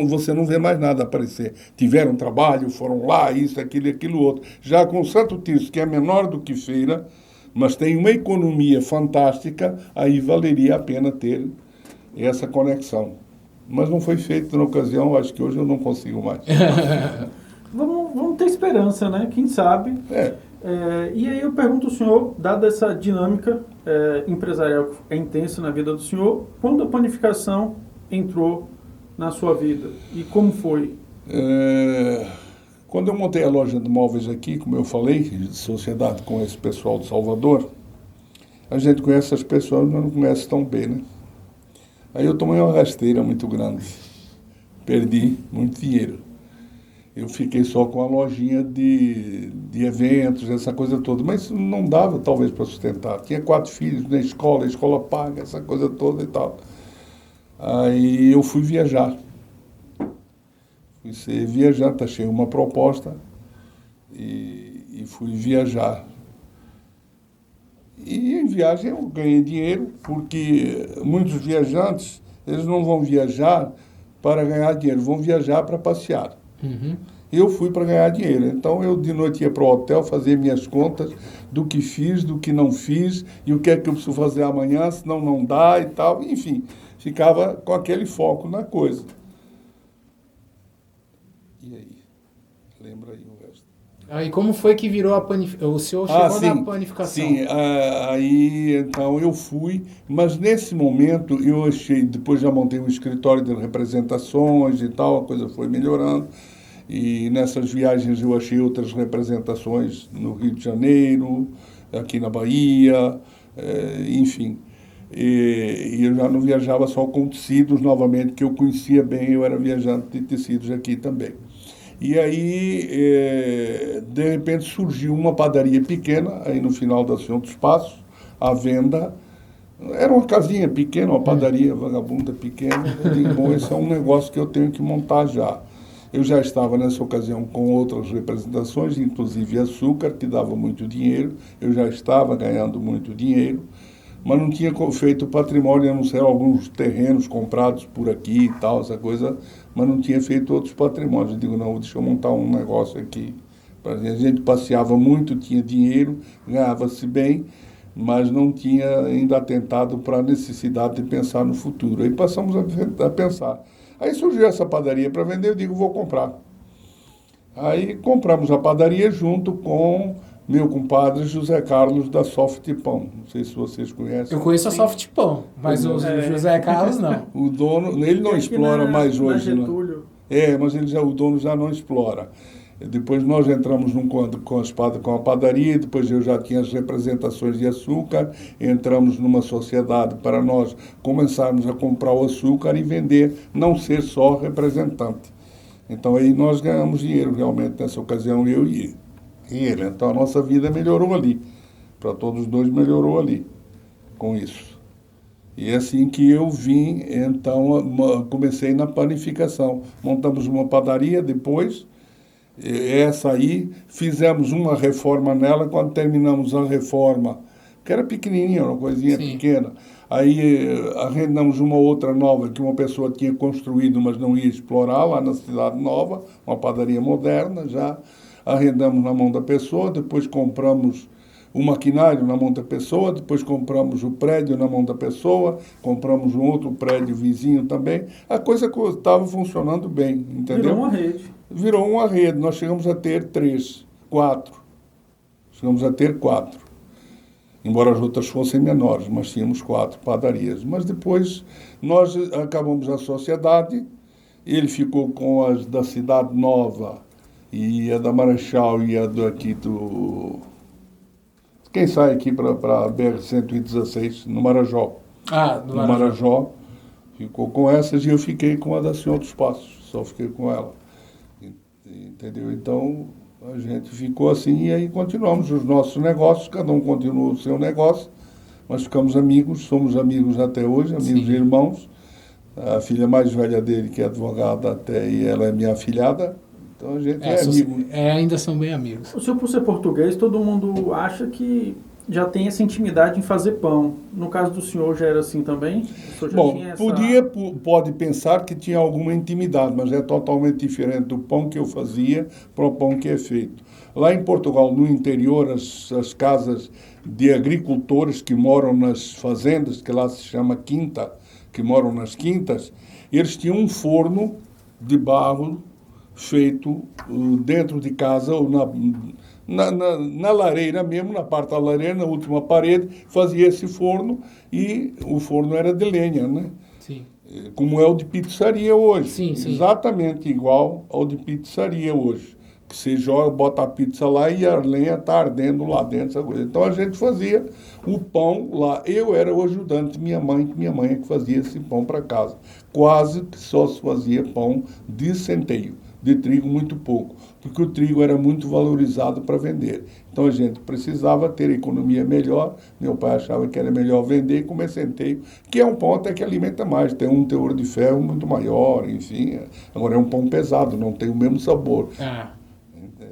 Você não vê mais nada aparecer. Tiveram trabalho, foram lá, isso, aquilo e aquilo outro. Já com Santo Tirso, que é menor do que Feira, mas tem uma economia fantástica, aí valeria a pena ter essa conexão. Mas não foi feito na ocasião, acho que hoje eu não consigo mais. Vamos ter esperança, né? Quem sabe. E aí eu pergunto ao senhor, dada essa dinâmica empresarial que é intensa na vida do senhor, quando a panificação entrou na sua vida? E como foi? Quando eu montei a loja de móveis aqui, como eu falei, de sociedade com esse pessoal de Salvador, a gente conhece as pessoas, mas não conhece tão bem, né? Aí eu tomei uma rasteira muito grande. Perdi muito dinheiro. Eu fiquei só com a lojinha de eventos, essa coisa toda. Mas não dava, talvez, para sustentar. Tinha 4 filhos na escola, a escola paga, essa coisa toda e tal. Aí eu fui viajar. Fui ser viajante, achei uma proposta e fui viajar. E em viagem eu ganhei dinheiro, porque muitos viajantes, eles não vão viajar para ganhar dinheiro, vão viajar para passear. Uhum. Eu fui para ganhar dinheiro, então eu de noite ia para o hotel fazer minhas contas do que fiz, do que não fiz, e o que é que eu preciso fazer amanhã, senão não dá e tal, enfim, ficava com aquele foco na coisa. E aí? Lembra aí o resto. E como foi que virou a panificação? O senhor chegou na panificação? Sim, aí então eu fui, mas nesse momento eu achei, depois já montei um escritório de representações e tal, a coisa foi melhorando. E nessas viagens eu achei outras representações no Rio de Janeiro, aqui na Bahia, enfim. E eu já não viajava só com tecidos novamente, que eu conhecia bem, eu era viajante de tecidos aqui também. E aí, de repente, surgiu uma padaria pequena, aí no final da Senhor dos Passos, à venda. Era uma casinha pequena, uma padaria vagabunda pequena. Eu digo, bom, esse é um negócio que eu tenho que montar já. Eu já estava nessa ocasião com outras representações, inclusive açúcar, que dava muito dinheiro. Eu já estava ganhando muito dinheiro, mas não tinha feito patrimônio, a não ser alguns terrenos comprados por aqui e tal, essa coisa, mas não tinha feito outros patrimônios. Eu digo, não, deixa eu montar um negócio aqui. A gente passeava muito, tinha dinheiro, ganhava-se bem, mas não tinha ainda atentado para a necessidade de pensar no futuro. Aí passamos a pensar. Aí surgiu essa padaria para vender, eu digo, vou comprar. Aí compramos a padaria junto com meu compadre José Carlos da Soft Pão. Não sei se vocês conhecem. Eu conheço a Soft Pão, mas o José Carlos não. O dono, ele não explora mais hoje. Getúlio. Mas o dono já não explora. Depois nós entramos com a padaria, depois eu já tinha as representações de açúcar, entramos numa sociedade para nós começarmos a comprar o açúcar e vender, não ser só representante. Então aí nós ganhamos dinheiro realmente nessa ocasião, eu e ele. Então a nossa vida melhorou ali, para todos os dois melhorou ali, com isso. E é assim que eu vim, então comecei na panificação. Montamos uma padaria depois. Essa aí, fizemos uma reforma nela. Quando terminamos a reforma, que era pequenininha, uma coisinha pequena, aí arrendamos uma outra nova que uma pessoa tinha construído, mas não ia explorar, lá na Cidade Nova, uma padaria moderna já. Arrendamos na mão da pessoa, depois compramos o maquinário na mão da pessoa, depois compramos o prédio na mão da pessoa, compramos um outro prédio vizinho também. A coisa estava funcionando bem, entendeu? Virou uma rede. Virou uma rede. Nós chegamos a ter 4. Chegamos a ter 4. Embora as outras fossem menores, mas tínhamos 4 padarias. Mas depois nós acabamos a sociedade, ele ficou com as da Cidade Nova e a da Marechal e a daqui do... Quem sai aqui para a BR-116, no Marajó. No Marajó. Ficou com essas e eu fiquei com a da Senhor dos Passos. Só fiquei com ela. Entendeu? Então, a gente ficou assim e aí continuamos os nossos negócios. Cada um continua o seu negócio. Mas ficamos amigos, somos amigos até hoje, amigos e irmãos. A filha mais velha dele, que é advogada até, e ela é minha afilhada. Então a gente é amigo. Ainda são bem amigos. O senhor, por ser português, todo mundo acha que já tem essa intimidade em fazer pão. No caso do senhor, já era assim também? Bom, pode pensar que tinha alguma intimidade, mas é totalmente diferente do pão que eu fazia para o pão que é feito. Lá em Portugal, no interior, as casas de agricultores que moram nas fazendas, que lá se chama quinta, que moram nas quintas, eles tinham um forno de barro feito dentro de casa ou na lareira mesmo, na parte da lareira, na última parede, fazia esse forno e o forno era de lenha, né? Sim. Como é o de pizzaria hoje. Sim. Exatamente igual ao de pizzaria hoje. Que você joga, bota a pizza lá e a lenha está ardendo lá dentro. Essa coisa. Então a gente fazia o pão lá. Eu era o ajudante de minha mãe é que fazia esse pão para casa. Quase que só se fazia pão de centeio. De trigo muito pouco, porque o trigo era muito valorizado para vender. Então a gente precisava ter economia melhor, meu pai achava que era melhor vender e comer centeio, que é um pão até que alimenta mais, tem um teor de ferro muito maior, enfim. Agora é um pão pesado, não tem o mesmo sabor.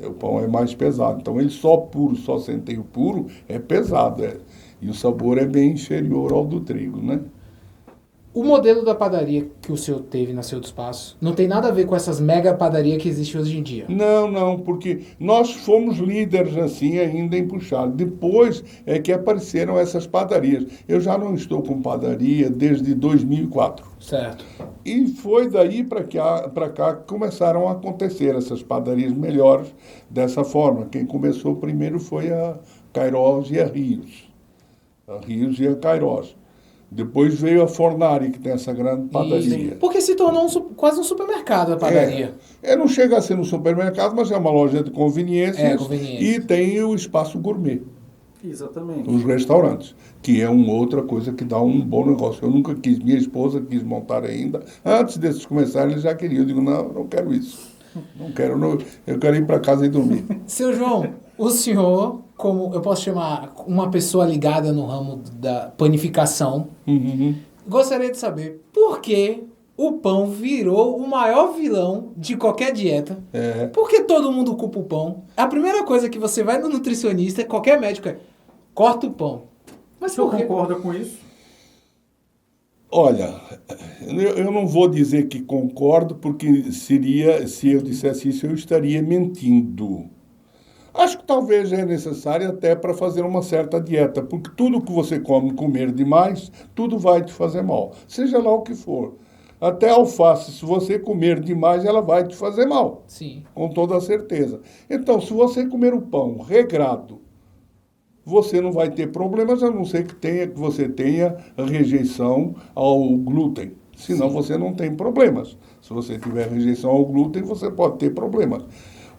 O pão é mais pesado, então ele só centeio puro, é pesado, e o sabor é bem inferior ao do trigo, né? O modelo da padaria que o senhor teve na Senhor dos Passos não tem nada a ver com essas mega padarias que existem hoje em dia? Não, porque nós fomos líderes assim ainda em Puxado. Depois é que apareceram essas padarias. Eu já não estou com padaria desde 2004. Certo. E foi daí para cá que começaram a acontecer essas padarias melhores dessa forma. Quem começou primeiro foi a Cairós e a Rios. A Rios e a Cairós. Depois veio a Fornari, que tem essa grande padaria. Porque se tornou quase um supermercado a padaria. Não chega a ser um supermercado, mas é uma loja de conveniências. Conveniência. E tem o espaço gourmet. Exatamente. Os restaurantes, que é uma outra coisa que dá um bom negócio. Eu nunca quis, minha esposa quis montar ainda. Antes desses começarem, eles já queriam. Eu digo, não quero isso. Não quero, eu quero ir para casa e dormir. Seu João, o senhor, como eu posso chamar uma pessoa ligada no ramo da panificação, gostaria de saber por que o pão virou o maior vilão de qualquer dieta. Por que todo mundo culpa o pão? A primeira coisa que você vai no nutricionista, qualquer médico, corta o pão. Mas O senhor por quê? concorda com isso? Olha, eu não vou dizer que concordo, porque se eu dissesse isso, eu estaria mentindo. Acho que talvez é necessário até para fazer uma certa dieta, porque tudo que você comer demais, tudo vai te fazer mal, seja lá o que for. Até a alface, se você comer demais, ela vai te fazer mal. Sim. Com toda certeza. Então, se você comer o pão regrado, você não vai ter problemas, a não ser que você tenha rejeição ao glúten. Senão você não tem problemas. Se você tiver rejeição ao glúten, você pode ter problemas.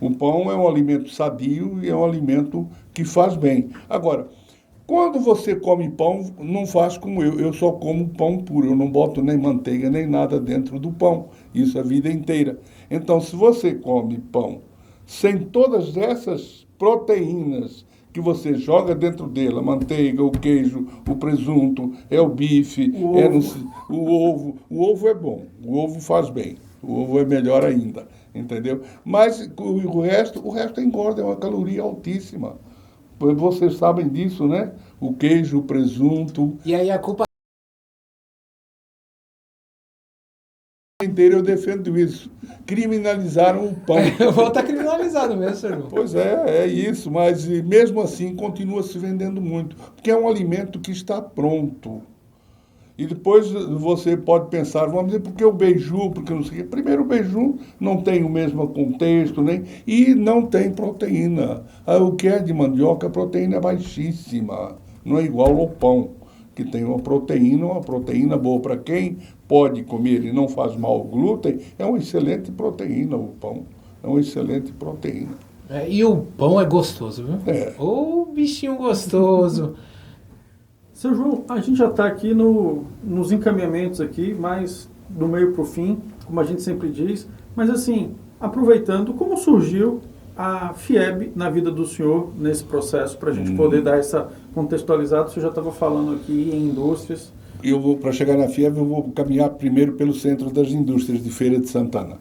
O pão é um alimento sadio e é um alimento que faz bem. Agora, quando você come pão, não faz como eu. Eu só como pão puro. Eu não boto nem manteiga, nem nada dentro do pão. Isso a vida inteira. Então, se você come pão sem todas essas proteínas que você joga dentro dele, a manteiga, o queijo, o presunto, o bife, o ovo. O ovo é bom, o ovo faz bem, o ovo é melhor ainda, entendeu? Mas o resto engorda, é uma caloria altíssima. Vocês sabem disso, né? O queijo, o presunto. E aí a culpa Inteiro eu defendo isso. Criminalizaram o pão. eu vou estar criminalizado mesmo, senhor João. Pois é isso, mas mesmo assim continua se vendendo muito, porque é um alimento que está pronto. E depois você pode pensar, vamos dizer, porque o beiju, porque não sei o quê. Primeiro, o beiju não tem o mesmo contexto, e não tem proteína. O que é de mandioca, a proteína é baixíssima, não é igual ao pão, que tem uma proteína boa. Para quem pode comer e não faz mal o glúten, é uma excelente proteína o pão, é uma excelente proteína. E o pão é gostoso, viu? Ô, bichinho gostoso. Seu João, a gente já está aqui nos encaminhamentos aqui, mais do meio para o fim, como a gente sempre diz. Mas assim, aproveitando, como surgiu a FIEB na vida do senhor nesse processo, para a gente poder dar essa contextualizada? O senhor já estava falando aqui em indústrias. Para chegar na FIEB, eu vou caminhar primeiro pelo Centro das Indústrias de Feira de Santana.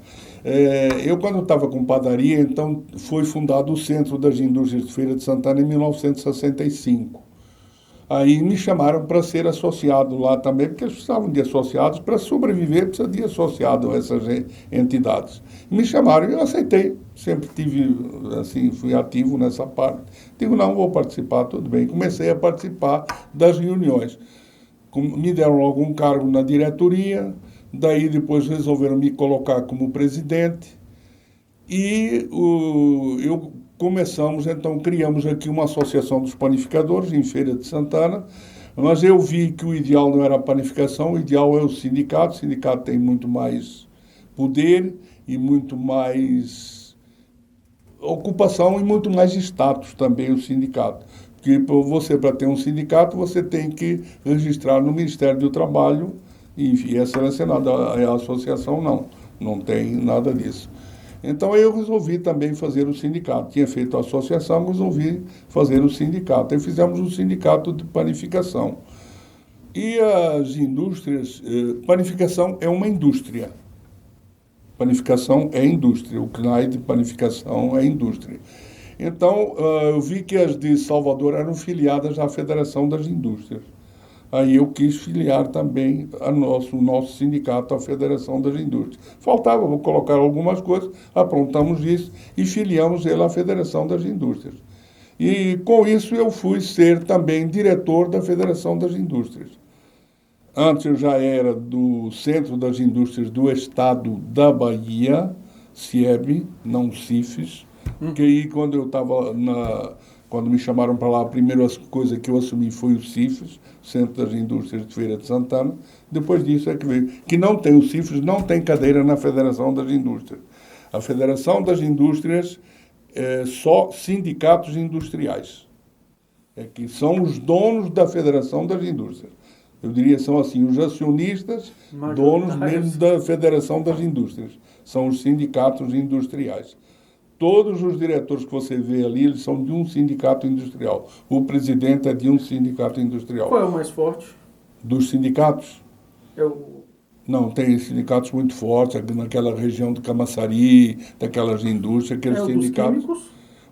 Eu, quando estava com padaria, então foi fundado o Centro das Indústrias de Feira de Santana em 1965. Aí me chamaram para ser associado lá também, porque eles precisavam de associados. Para sobreviver, precisa de associado a essas entidades. Me chamaram e eu aceitei. Sempre fui ativo nessa parte. Digo, não, vou participar, tudo bem. Comecei a participar das reuniões. Me deram logo um cargo na diretoria, daí depois resolveram me colocar como presidente. E criamos aqui uma associação dos panificadores em Feira de Santana, mas eu vi que o ideal não era a panificação, o ideal é o sindicato tem muito mais poder e muito mais ocupação e muito mais status também o sindicato. Porque para ter um sindicato, você tem que registrar no Ministério do Trabalho e é selecionado. A associação não tem nada disso. Então, eu resolvi também fazer o sindicato. Tinha feito a associação, resolvi fazer o sindicato. Aí fizemos um sindicato de panificação. E as indústrias... panificação é uma indústria. Panificação é indústria. O CNAE de panificação é indústria. Então, eu vi que as de Salvador eram filiadas à Federação das Indústrias. Aí eu quis filiar também o nosso sindicato à Federação das Indústrias. Faltava, vou colocar algumas coisas, aprontamos isso e filiamos ele à Federação das Indústrias. E com isso eu fui ser também diretor da Federação das Indústrias. Antes eu já era do Centro das Indústrias do Estado da Bahia, CIEB, não CIFES, que aí quando Quando me chamaram para lá, a primeira coisa que eu assumi foi o CIFES, Centro das Indústrias de Feira de Santana. Depois disso é que veio. Que não tem o CIFES, não tem cadeira na Federação das Indústrias. A Federação das Indústrias é só sindicatos industriais. É que são os donos da Federação das Indústrias. Eu diria que são assim, os acionistas, donos mesmo da Federação das Indústrias. São os sindicatos industriais. Todos os diretores que você vê ali, eles são de um sindicato industrial. O presidente é de um sindicato industrial. Qual é o mais forte? Dos sindicatos? É o... Não, tem sindicatos muito fortes, naquela região de Camaçari, daquelas indústrias, aqueles sindicatos.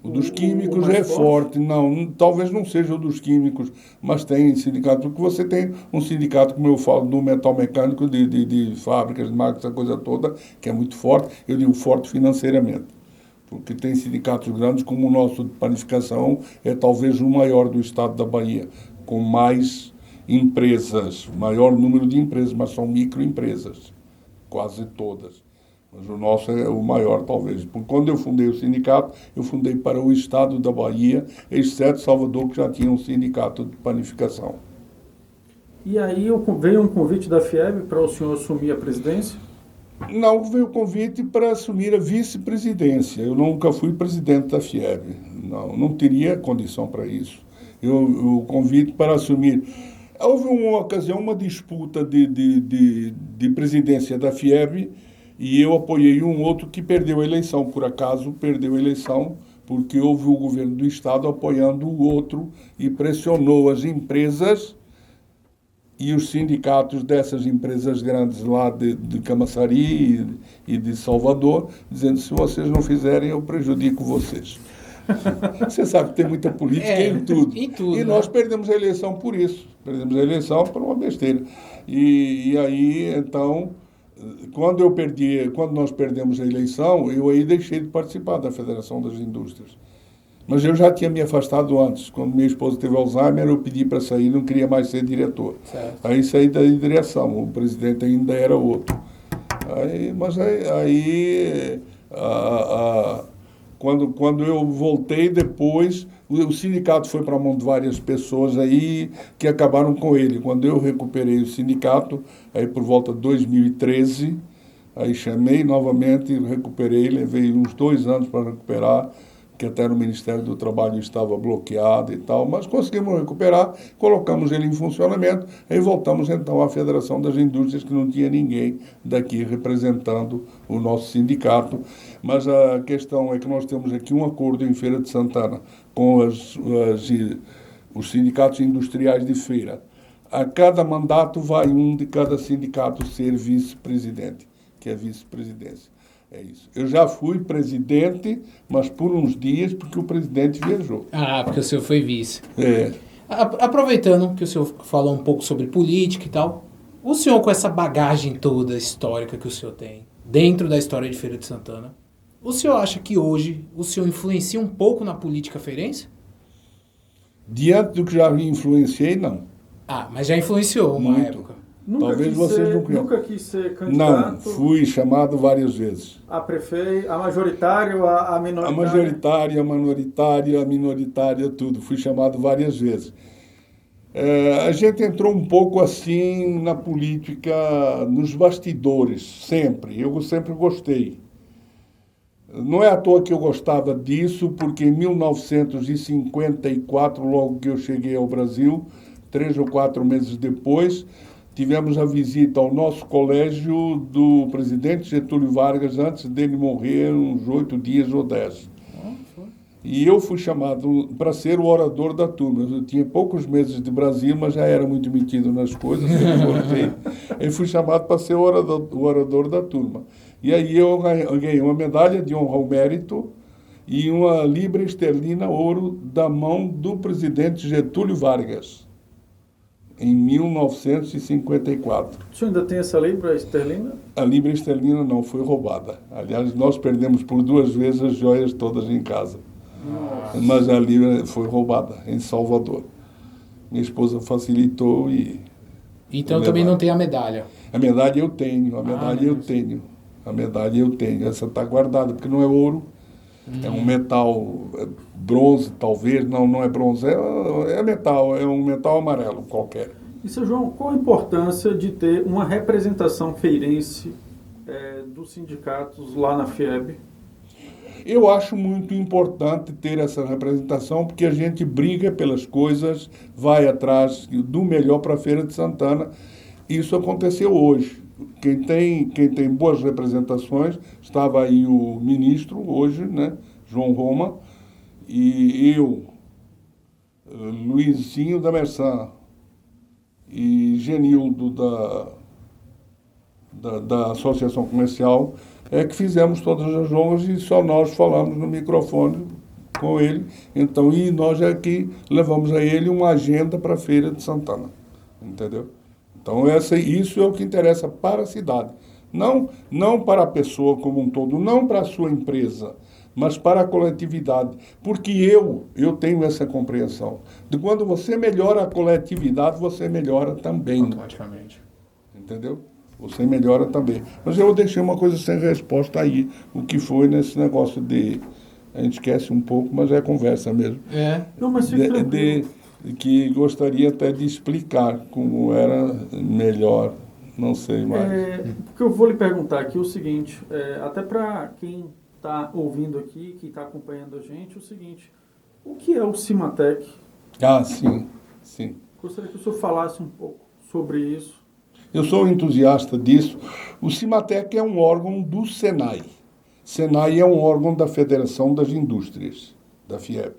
O dos químicos é forte. Não, talvez não seja o dos químicos, mas tem sindicato, porque você tem um sindicato, como eu falo, do metal mecânico, de fábricas, de máquinas, essa coisa toda, que é muito forte, eu digo forte financeiramente. Porque tem sindicatos grandes, como o nosso de panificação, é talvez o maior do estado da Bahia, com mais empresas, maior número de empresas, mas são microempresas, quase todas. Mas o nosso é o maior, talvez. Porque quando eu fundei o sindicato, eu fundei para o estado da Bahia, exceto Salvador, que já tinha um sindicato de panificação. E aí veio um convite da FIEB para o senhor assumir a presidência? Não, veio o convite para assumir a vice-presidência. Eu nunca fui presidente da FIEB. Não teria condição para isso. O convite para assumir... Houve uma ocasião, uma disputa de presidência da FIEB, e eu apoiei um outro que perdeu a eleição. Por acaso, perdeu a eleição, porque houve o governo do Estado apoiando o outro e pressionou as empresas e os sindicatos dessas empresas grandes lá de Camaçari e de Salvador, dizendo, se vocês não fizerem, eu prejudico vocês. Você sabe que tem muita política em tudo. E nós perdemos a eleição por isso. Perdemos a eleição por uma besteira. E aí, então, quando nós perdemos a eleição, eu aí deixei de participar da Federação das Indústrias. Mas eu já tinha me afastado antes. Quando minha esposa teve Alzheimer, eu pedi para sair, não queria mais ser diretor. Certo. Aí saí da direção, o presidente ainda era outro. Quando eu voltei depois, o sindicato foi para a mão de várias pessoas aí que acabaram com ele. Quando eu recuperei o sindicato, aí por volta de 2013, aí chamei novamente, recuperei, levei uns 2 anos para recuperar, que até no Ministério do Trabalho estava bloqueado e tal, mas conseguimos recuperar, colocamos ele em funcionamento, aí voltamos então à Federação das Indústrias, que não tinha ninguém daqui representando o nosso sindicato. Mas a questão é que nós temos aqui um acordo em Feira de Santana com os sindicatos industriais de feira. A cada mandato vai um de cada sindicato ser vice-presidente, que é vice-presidência. É isso. Eu já fui presidente, mas por uns dias, porque o presidente viajou. Ah, porque o senhor foi vice. É. Aproveitando que o senhor falou um pouco sobre política e tal, o senhor com essa bagagem toda histórica que o senhor tem, dentro da história de Feira de Santana, o senhor acha que hoje o senhor influencia um pouco na política feirense? Diante do que já influenciei, não. Ah, mas já influenciou uma época. Talvez vocês não Nunca quis ser candidato? Não, fui chamado várias vezes. A prefeito, a majoritária ou a minoritária? A majoritária, a minoritária, a minoritária, tudo. Fui chamado várias vezes. A gente entrou um pouco assim na política, nos bastidores, sempre. Eu sempre gostei. Não é à toa que eu gostava disso, porque em 1954, logo que eu cheguei ao Brasil, 3 ou 4 meses depois, tivemos a visita ao nosso colégio do presidente Getúlio Vargas, antes dele morrer, uns 8 dias ou 10. E eu fui chamado para ser o orador da turma. Eu tinha poucos meses de Brasil, mas já era muito metido nas coisas. Eu fui chamado para ser o orador da turma. E aí eu ganhei uma medalha de honra ao mérito e uma libra esterlina ouro da mão do presidente Getúlio Vargas, em 1954. O senhor ainda tem essa libra esterlina? A libra esterlina não, foi roubada. Aliás, nós perdemos por 2 vezes as joias todas em casa. Nossa. Mas a libra foi roubada em Salvador. Minha esposa facilitou e... Então também não tem a medalha? A medalha eu tenho, a medalha eu tenho. Essa está guardada, porque não é ouro. É um metal bronze, talvez, não é bronze, é metal, é um metal amarelo qualquer. E, seu João, qual a importância de ter uma representação feirense dos sindicatos lá na FIEB? Eu acho muito importante ter essa representação, porque a gente briga pelas coisas, vai atrás do melhor para a Feira de Santana. Isso aconteceu hoje. Quem tem boas representações, estava aí o ministro hoje, né, João Roma, e eu, Luizinho da Mersan e Genildo da Associação Comercial, que fizemos todas as honras e só nós falamos no microfone com ele. Então, e nós é que levamos a ele uma agenda para a Feira de Santana, entendeu? Então, isso é o que interessa para a cidade. Não para a pessoa como um todo, não para a sua empresa, mas para a coletividade. Porque eu tenho essa compreensão de quando você melhora a coletividade, você melhora também. Automaticamente. Entendeu? Você melhora também. Mas eu deixei uma coisa sem resposta aí, o que foi nesse negócio de... A gente esquece um pouco, mas é conversa mesmo. Não, mas fique que gostaria até de explicar como era melhor, não sei mais. Porque eu vou lhe perguntar aqui o seguinte, até para quem está ouvindo aqui, que está acompanhando a gente, o seguinte, o que é o Cimatec? Ah, sim. Gostaria que o senhor falasse um pouco sobre isso. Eu sou entusiasta disso. O Cimatec é um órgão do Senai. Senai é um órgão da Federação das Indústrias, da FIEB.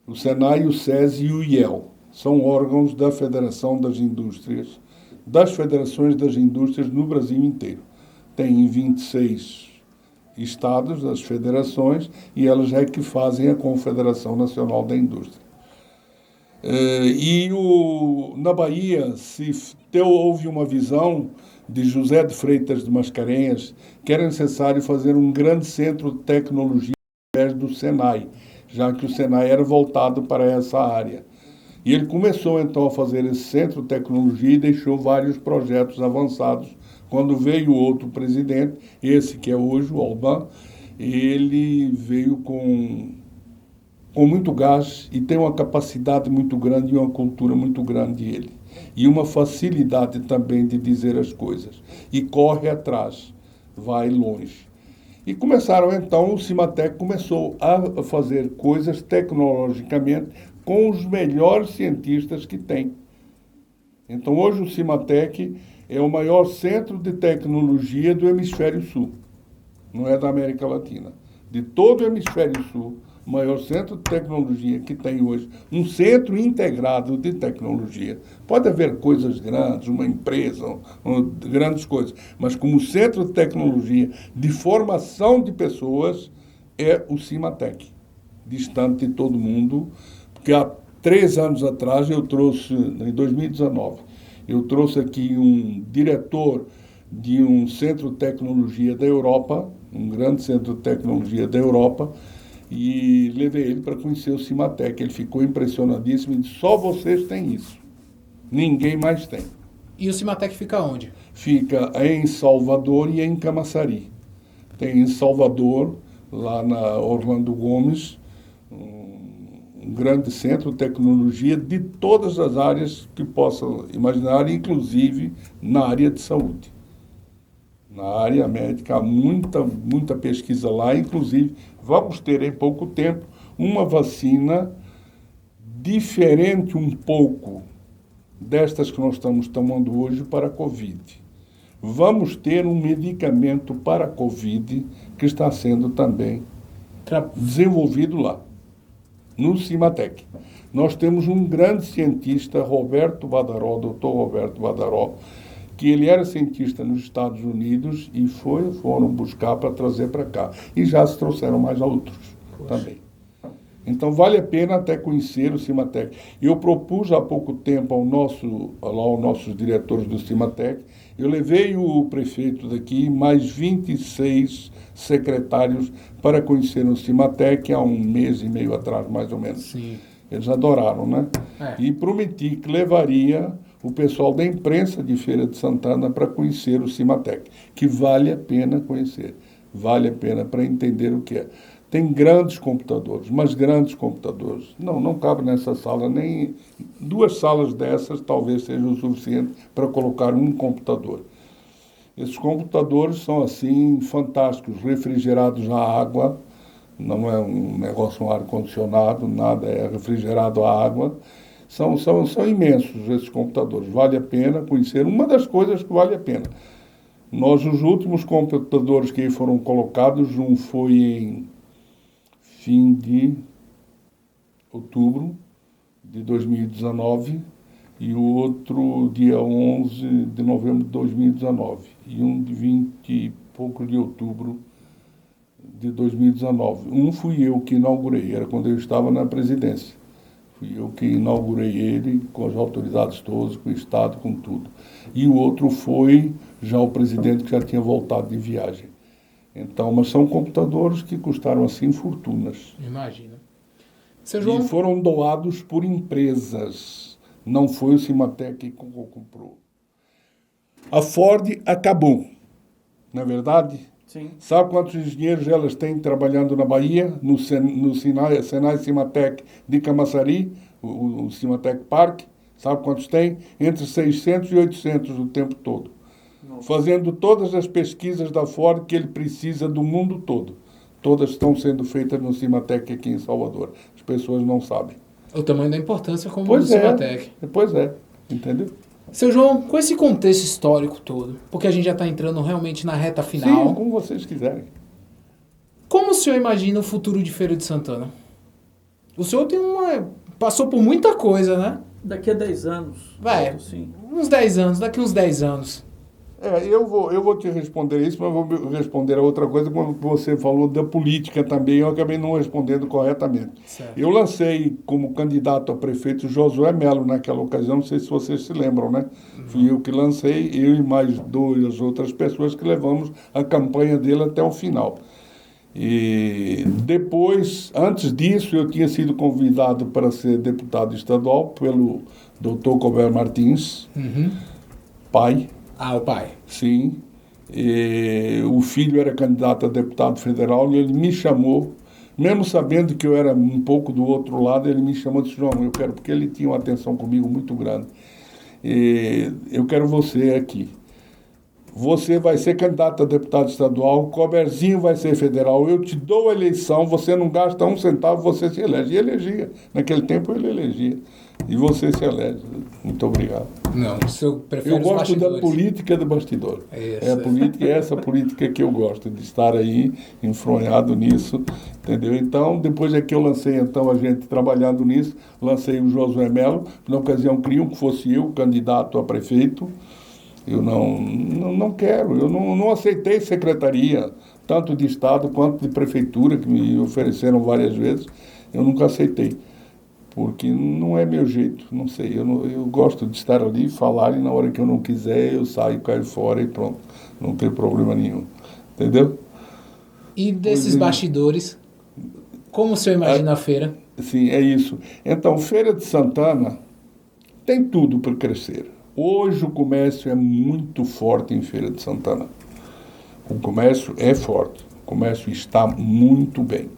O Senai, o SESI e o IEL são órgãos da Federação das Indústrias, das Federações das Indústrias no Brasil inteiro. Tem 26 estados, as federações, e elas é que fazem a Confederação Nacional da Indústria. Na Bahia, houve uma visão de José de Freitas de Mascarenhas que era necessário fazer um grande centro de tecnologia através do Senai, já que o Senai era voltado para essa área. E ele começou, então, a fazer esse centro de tecnologia e deixou vários projetos avançados. Quando veio outro presidente, esse que é hoje, o Alban, ele veio com muito gás e tem uma capacidade muito grande e uma cultura muito grande, ele. E uma facilidade também de dizer as coisas. E corre atrás, vai longe. E começaram, então, o Cimatec começou a fazer coisas tecnologicamente com os melhores cientistas que tem. Então, hoje o Cimatec é o maior centro de tecnologia do Hemisfério Sul. Não é da América Latina. De todo o Hemisfério Sul, o maior centro de tecnologia que tem hoje, um centro integrado de tecnologia. Pode haver coisas grandes, uma empresa, grandes coisas, mas como centro de tecnologia, de formação de pessoas, é o Cimatec, distante de todo mundo, porque há 3 anos atrás eu trouxe, em 2019, eu trouxe aqui um diretor de um centro de tecnologia da Europa, um grande centro de tecnologia da Europa, e levei ele para conhecer o Cimatec. Ele ficou impressionadíssimo e disse, só vocês têm isso. Ninguém mais tem. E o Cimatec fica onde? Fica em Salvador e em Camaçari. Tem em Salvador, lá na Orlando Gomes, um grande centro de tecnologia de todas as áreas que possam imaginar, inclusive na área de saúde. Na área médica há muita pesquisa lá, inclusive vamos ter em pouco tempo uma vacina diferente um pouco destas que nós estamos tomando hoje para a Covid. Vamos ter um medicamento para a Covid que está sendo também desenvolvido lá, no Cimatec. Nós temos um grande cientista, Roberto Badaró, doutor Roberto Badaró, que ele era cientista nos Estados Unidos e foram buscar para trazer para cá. E já se trouxeram mais outros também. Então, vale a pena até conhecer o Cimatec. Eu propus há pouco tempo aos nossos diretores do Cimatec, eu levei o prefeito daqui, mais 26 secretários, para conhecer o Cimatec há 1 mês e meio atrás, mais ou menos. Sim. Eles adoraram, né? E prometi que levaria o pessoal da imprensa de Feira de Santana para conhecer o Cimatec, que vale a pena conhecer, vale a pena para entender o que é. tem grandes computadores, mas grandes computadores. Não cabe nessa sala, nem 2 salas dessas talvez sejam o suficiente para colocar um computador. Esses computadores são, assim, fantásticos, refrigerados à água, não é um negócio, um ar-condicionado, nada, é refrigerado à água. São imensos esses computadores, vale a pena conhecer. Uma das coisas que vale a pena. Os últimos computadores que foram colocados, um foi em fim de outubro de 2019 e o outro dia 11 de novembro de 2019 e um de 20 e pouco de outubro de 2019. Um fui eu que inaugurei, era quando eu estava na presidência. Fui eu que inaugurei ele com as autoridades todas, com o Estado, com tudo. E o outro foi já o presidente que já tinha voltado de viagem. Então, mas são computadores que custaram assim fortunas. Imagina. Seu João... E foram doados por empresas. Não foi o Cimatec que comprou. A Ford acabou, não é verdade? Sim. Sabe quantos engenheiros elas têm trabalhando na Bahia, no Senai Cimatec de Camaçari, o Cimatec Park? Sabe quantos tem? Entre 600 e 800 o tempo todo. Nossa. Fazendo todas as pesquisas da Ford que ele precisa do mundo todo. Todas estão sendo feitas no Cimatec aqui em Salvador. As pessoas não sabem. O tamanho da importância como o Cimatec. Pois é, entendeu? Seu João, com esse contexto histórico todo, porque a gente já está entrando realmente na reta final... Sim, como vocês quiserem. Como o senhor imagina o futuro de Feira de Santana? O senhor passou por muita coisa, né? Daqui a 10 anos. Sim. Uns 10 anos, daqui uns 10 anos. Eu vou te responder isso, mas vou responder a outra coisa, quando você falou da política também, eu acabei não respondendo corretamente. Certo. Eu lancei como candidato a prefeito Josué Melo naquela ocasião, não sei se vocês se lembram, né? Fui eu que lancei, eu e mais 2 outras pessoas que levamos a campanha dele até o final. E depois, antes disso, eu tinha sido convidado para ser deputado estadual pelo Dr. Colbert Martins, pai. O pai. Sim. O filho era candidato a deputado federal e ele me chamou, mesmo sabendo que eu era um pouco do outro lado, ele me chamou e disse: João, eu quero, porque ele tinha uma atenção comigo muito grande. Eu quero você aqui. Você vai ser candidato a deputado estadual, o Colbertzinho vai ser federal, eu te dou a eleição, você não gasta 1 centavo, você se elege. E elegia. Naquele tempo ele elegia. E você se elege. Muito obrigado. Não, o senhor prefere eu os gosto bastidores. da política do bastidor. Isso. É essa política que eu gosto, de estar aí, enfronhado nisso, entendeu? Então, depois é que eu lancei, então, a gente trabalhando nisso, lancei o Josué Melo, na ocasião queriam que fosse eu candidato a prefeito. Eu não quero, eu não aceitei secretaria, tanto de Estado quanto de Prefeitura, que me ofereceram várias vezes, eu nunca aceitei, porque não é meu jeito, não sei, eu gosto de estar ali, falar, e na hora que eu não quiser, eu saio, caio fora e pronto, não tem problema nenhum, entendeu? E desses bastidores, como o senhor imagina a feira? Sim, é isso. Então, Feira de Santana tem tudo para crescer. Hoje o comércio é muito forte em Feira de Santana. O comércio é forte, o comércio está muito bem.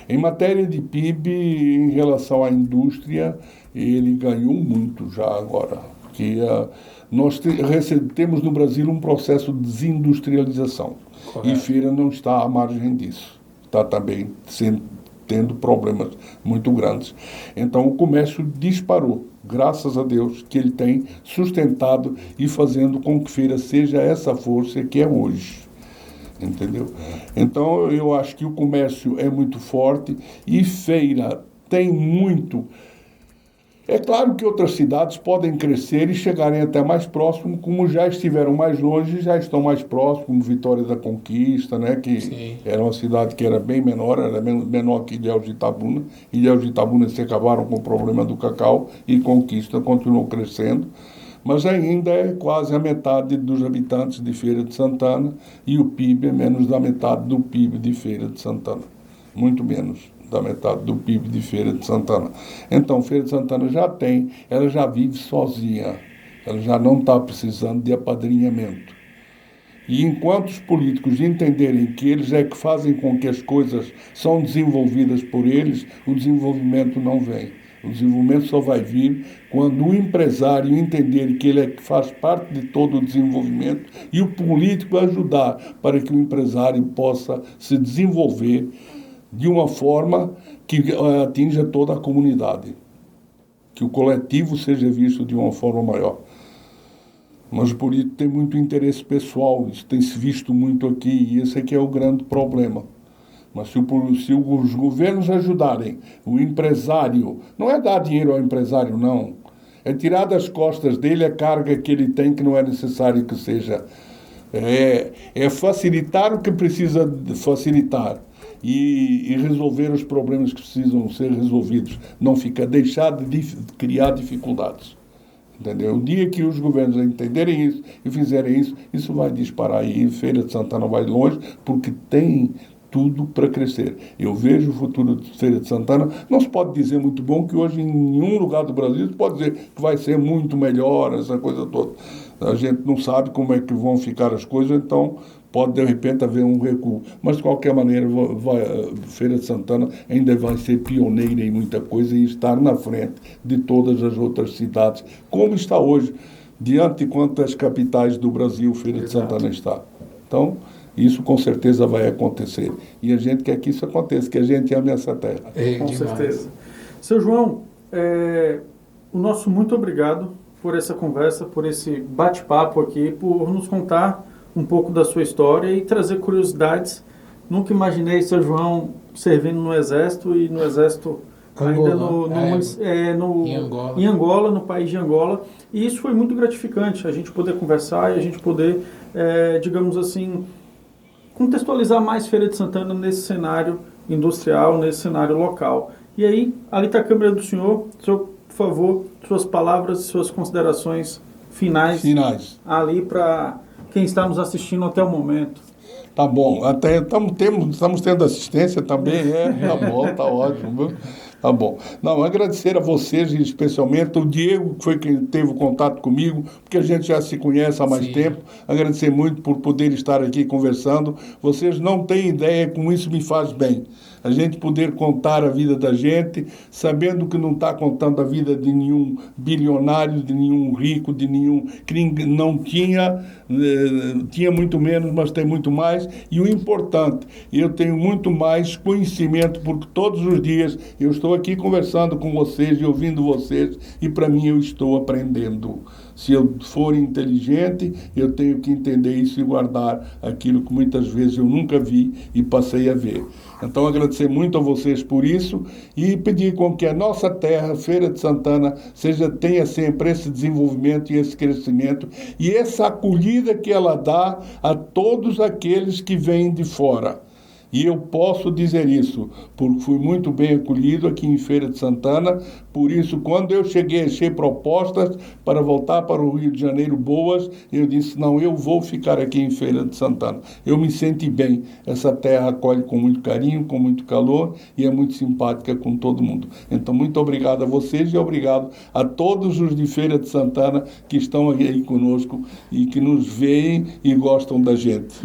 Em matéria de PIB, em relação à indústria, ele ganhou muito já agora. Porque nós temos no Brasil um processo de desindustrialização. Correto. E Feira não está à margem disso. Está também tendo problemas muito grandes. Então o comércio disparou. Graças a Deus que ele tem sustentado e fazendo com que Feira seja essa força que é hoje. Entendeu? Então, eu acho que o comércio é muito forte e Feira tem muito... É claro que outras cidades podem crescer e chegarem até mais próximo, como já estiveram mais longe, já estão mais próximos, como Vitória da Conquista, né? Que Sim. Era uma cidade que era bem menor, era menor que Ilhéus de Itabuna. Ilhéus de Itabuna se acabaram com o problema do cacau e Conquista continuou crescendo. Mas ainda é quase a metade dos habitantes de Feira de Santana e o PIB é menos da metade do PIB de Feira de Santana. Muito menos da metade do PIB de Feira de Santana. Então, Feira de Santana ela já vive sozinha, ela já não está precisando de apadrinhamento. E enquanto os políticos entenderem que eles é que fazem com que as coisas são desenvolvidas por eles, o desenvolvimento não vem. O desenvolvimento só vai vir quando o empresário entender que ele é que faz parte de todo o desenvolvimento e o político ajudar para que o empresário possa se desenvolver de uma forma que atinja toda a comunidade. Que o coletivo seja visto de uma forma maior. Mas o político tem muito interesse pessoal, isso tem se visto muito aqui, e esse aqui é o grande problema. Mas se os governos ajudarem o empresário, não é dar dinheiro ao empresário, não. É tirar das costas dele a carga que ele tem, que não é necessário que seja. É facilitar o que precisa de facilitar e resolver os problemas que precisam ser resolvidos. Não fica deixar de criar dificuldades. Entendeu? O dia que os governos entenderem isso e fizerem isso, isso vai disparar aí. Feira de Santana vai longe, porque tem tudo para crescer. Eu vejo o futuro de Feira de Santana. Não se pode dizer muito bom que hoje em nenhum lugar do Brasil se pode dizer que vai ser muito melhor, essa coisa toda. A gente não sabe como é que vão ficar as coisas, então pode de repente haver um recuo. Mas de qualquer maneira, Feira de Santana ainda vai ser pioneira em muita coisa e estar na frente de todas as outras cidades, como está hoje, diante de quantas capitais do Brasil Feira de Santana está. Então, isso com certeza vai acontecer. E a gente quer que isso aconteça, que a gente ame essa terra. Com certeza. Seu João, o nosso muito obrigado por essa conversa, por esse bate-papo aqui, por nos contar um pouco da sua história e trazer curiosidades. Nunca imaginei seu João servindo no Exército e no Exército ainda em Angola, no país de Angola. E isso foi muito gratificante, a gente poder conversar e a gente poder, digamos assim, contextualizar mais Feira de Santana nesse cenário industrial, nesse cenário local. E aí, ali está a câmera do senhor, por favor, suas palavras, suas considerações finais. Ali para quem está nos assistindo até o momento. Tá bom, até estamos tendo assistência também, tá bom, tá ótimo. Tá bom. Não, agradecer a vocês, e especialmente o Diego, que foi quem teve o contato comigo, porque a gente já se conhece há mais tempo. Agradecer muito por poder estar aqui conversando. Vocês não têm ideia como isso me faz bem. A gente poder contar a vida da gente, sabendo que não está contando a vida de nenhum bilionário, de nenhum rico, de nenhum que não tinha muito menos, mas tem muito mais. E o importante, eu tenho muito mais conhecimento, porque todos os dias eu estou aqui conversando com vocês e ouvindo vocês, e para mim eu estou aprendendo. Se eu for inteligente, eu tenho que entender isso e guardar aquilo que muitas vezes eu nunca vi e passei a ver. Então, agradecer muito a vocês por isso e pedir com que a nossa terra, Feira de Santana, tenha sempre esse desenvolvimento e esse crescimento e essa acolhida que ela dá a todos aqueles que vêm de fora. E eu posso dizer isso, porque fui muito bem acolhido aqui em Feira de Santana. Por isso, quando eu cheguei, achei propostas para voltar para o Rio de Janeiro boas, eu disse, não, eu vou ficar aqui em Feira de Santana. Eu me senti bem. Essa terra acolhe com muito carinho, com muito calor e é muito simpática com todo mundo. Então, muito obrigado a vocês e obrigado a todos os de Feira de Santana que estão aí conosco e que nos veem e gostam da gente.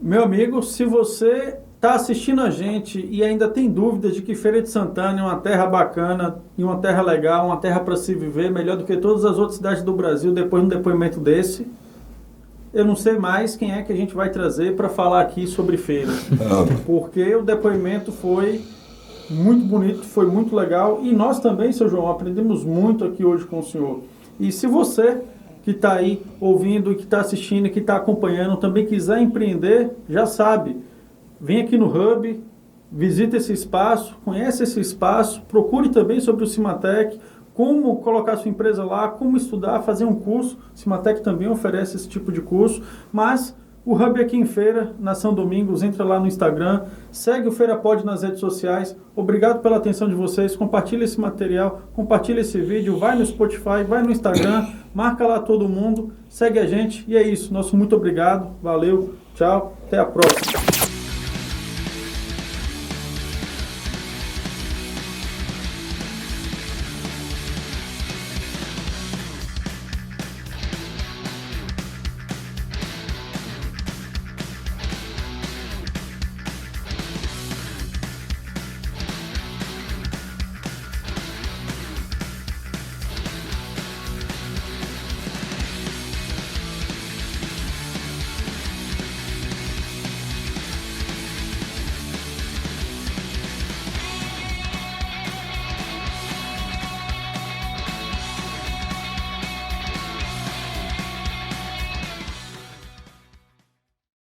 Meu amigo, se você está assistindo a gente e ainda tem dúvidas de que Feira de Santana é uma terra bacana, e uma terra legal, uma terra para se viver, melhor do que todas as outras cidades do Brasil, depois de um depoimento desse, eu não sei mais quem é que a gente vai trazer para falar aqui sobre feira. Porque o depoimento foi muito bonito, foi muito legal, e nós também, seu João, aprendemos muito aqui hoje com o senhor. E se você que está aí ouvindo, que está assistindo, que está acompanhando, também quiser empreender, já sabe, vem aqui no Hub, visita esse espaço, conhece esse espaço, procure também sobre o Cimatec, como colocar sua empresa lá, como estudar, fazer um curso. O Cimatec também oferece esse tipo de curso, mas o Hub aqui em Feira, na São Domingos, entra lá no Instagram, segue o FeiraPod nas redes sociais. Obrigado pela atenção de vocês, compartilha esse material, compartilha esse vídeo, vai no Spotify, vai no Instagram, marca lá todo mundo, segue a gente e é isso. Nosso muito obrigado, valeu, tchau, até a próxima.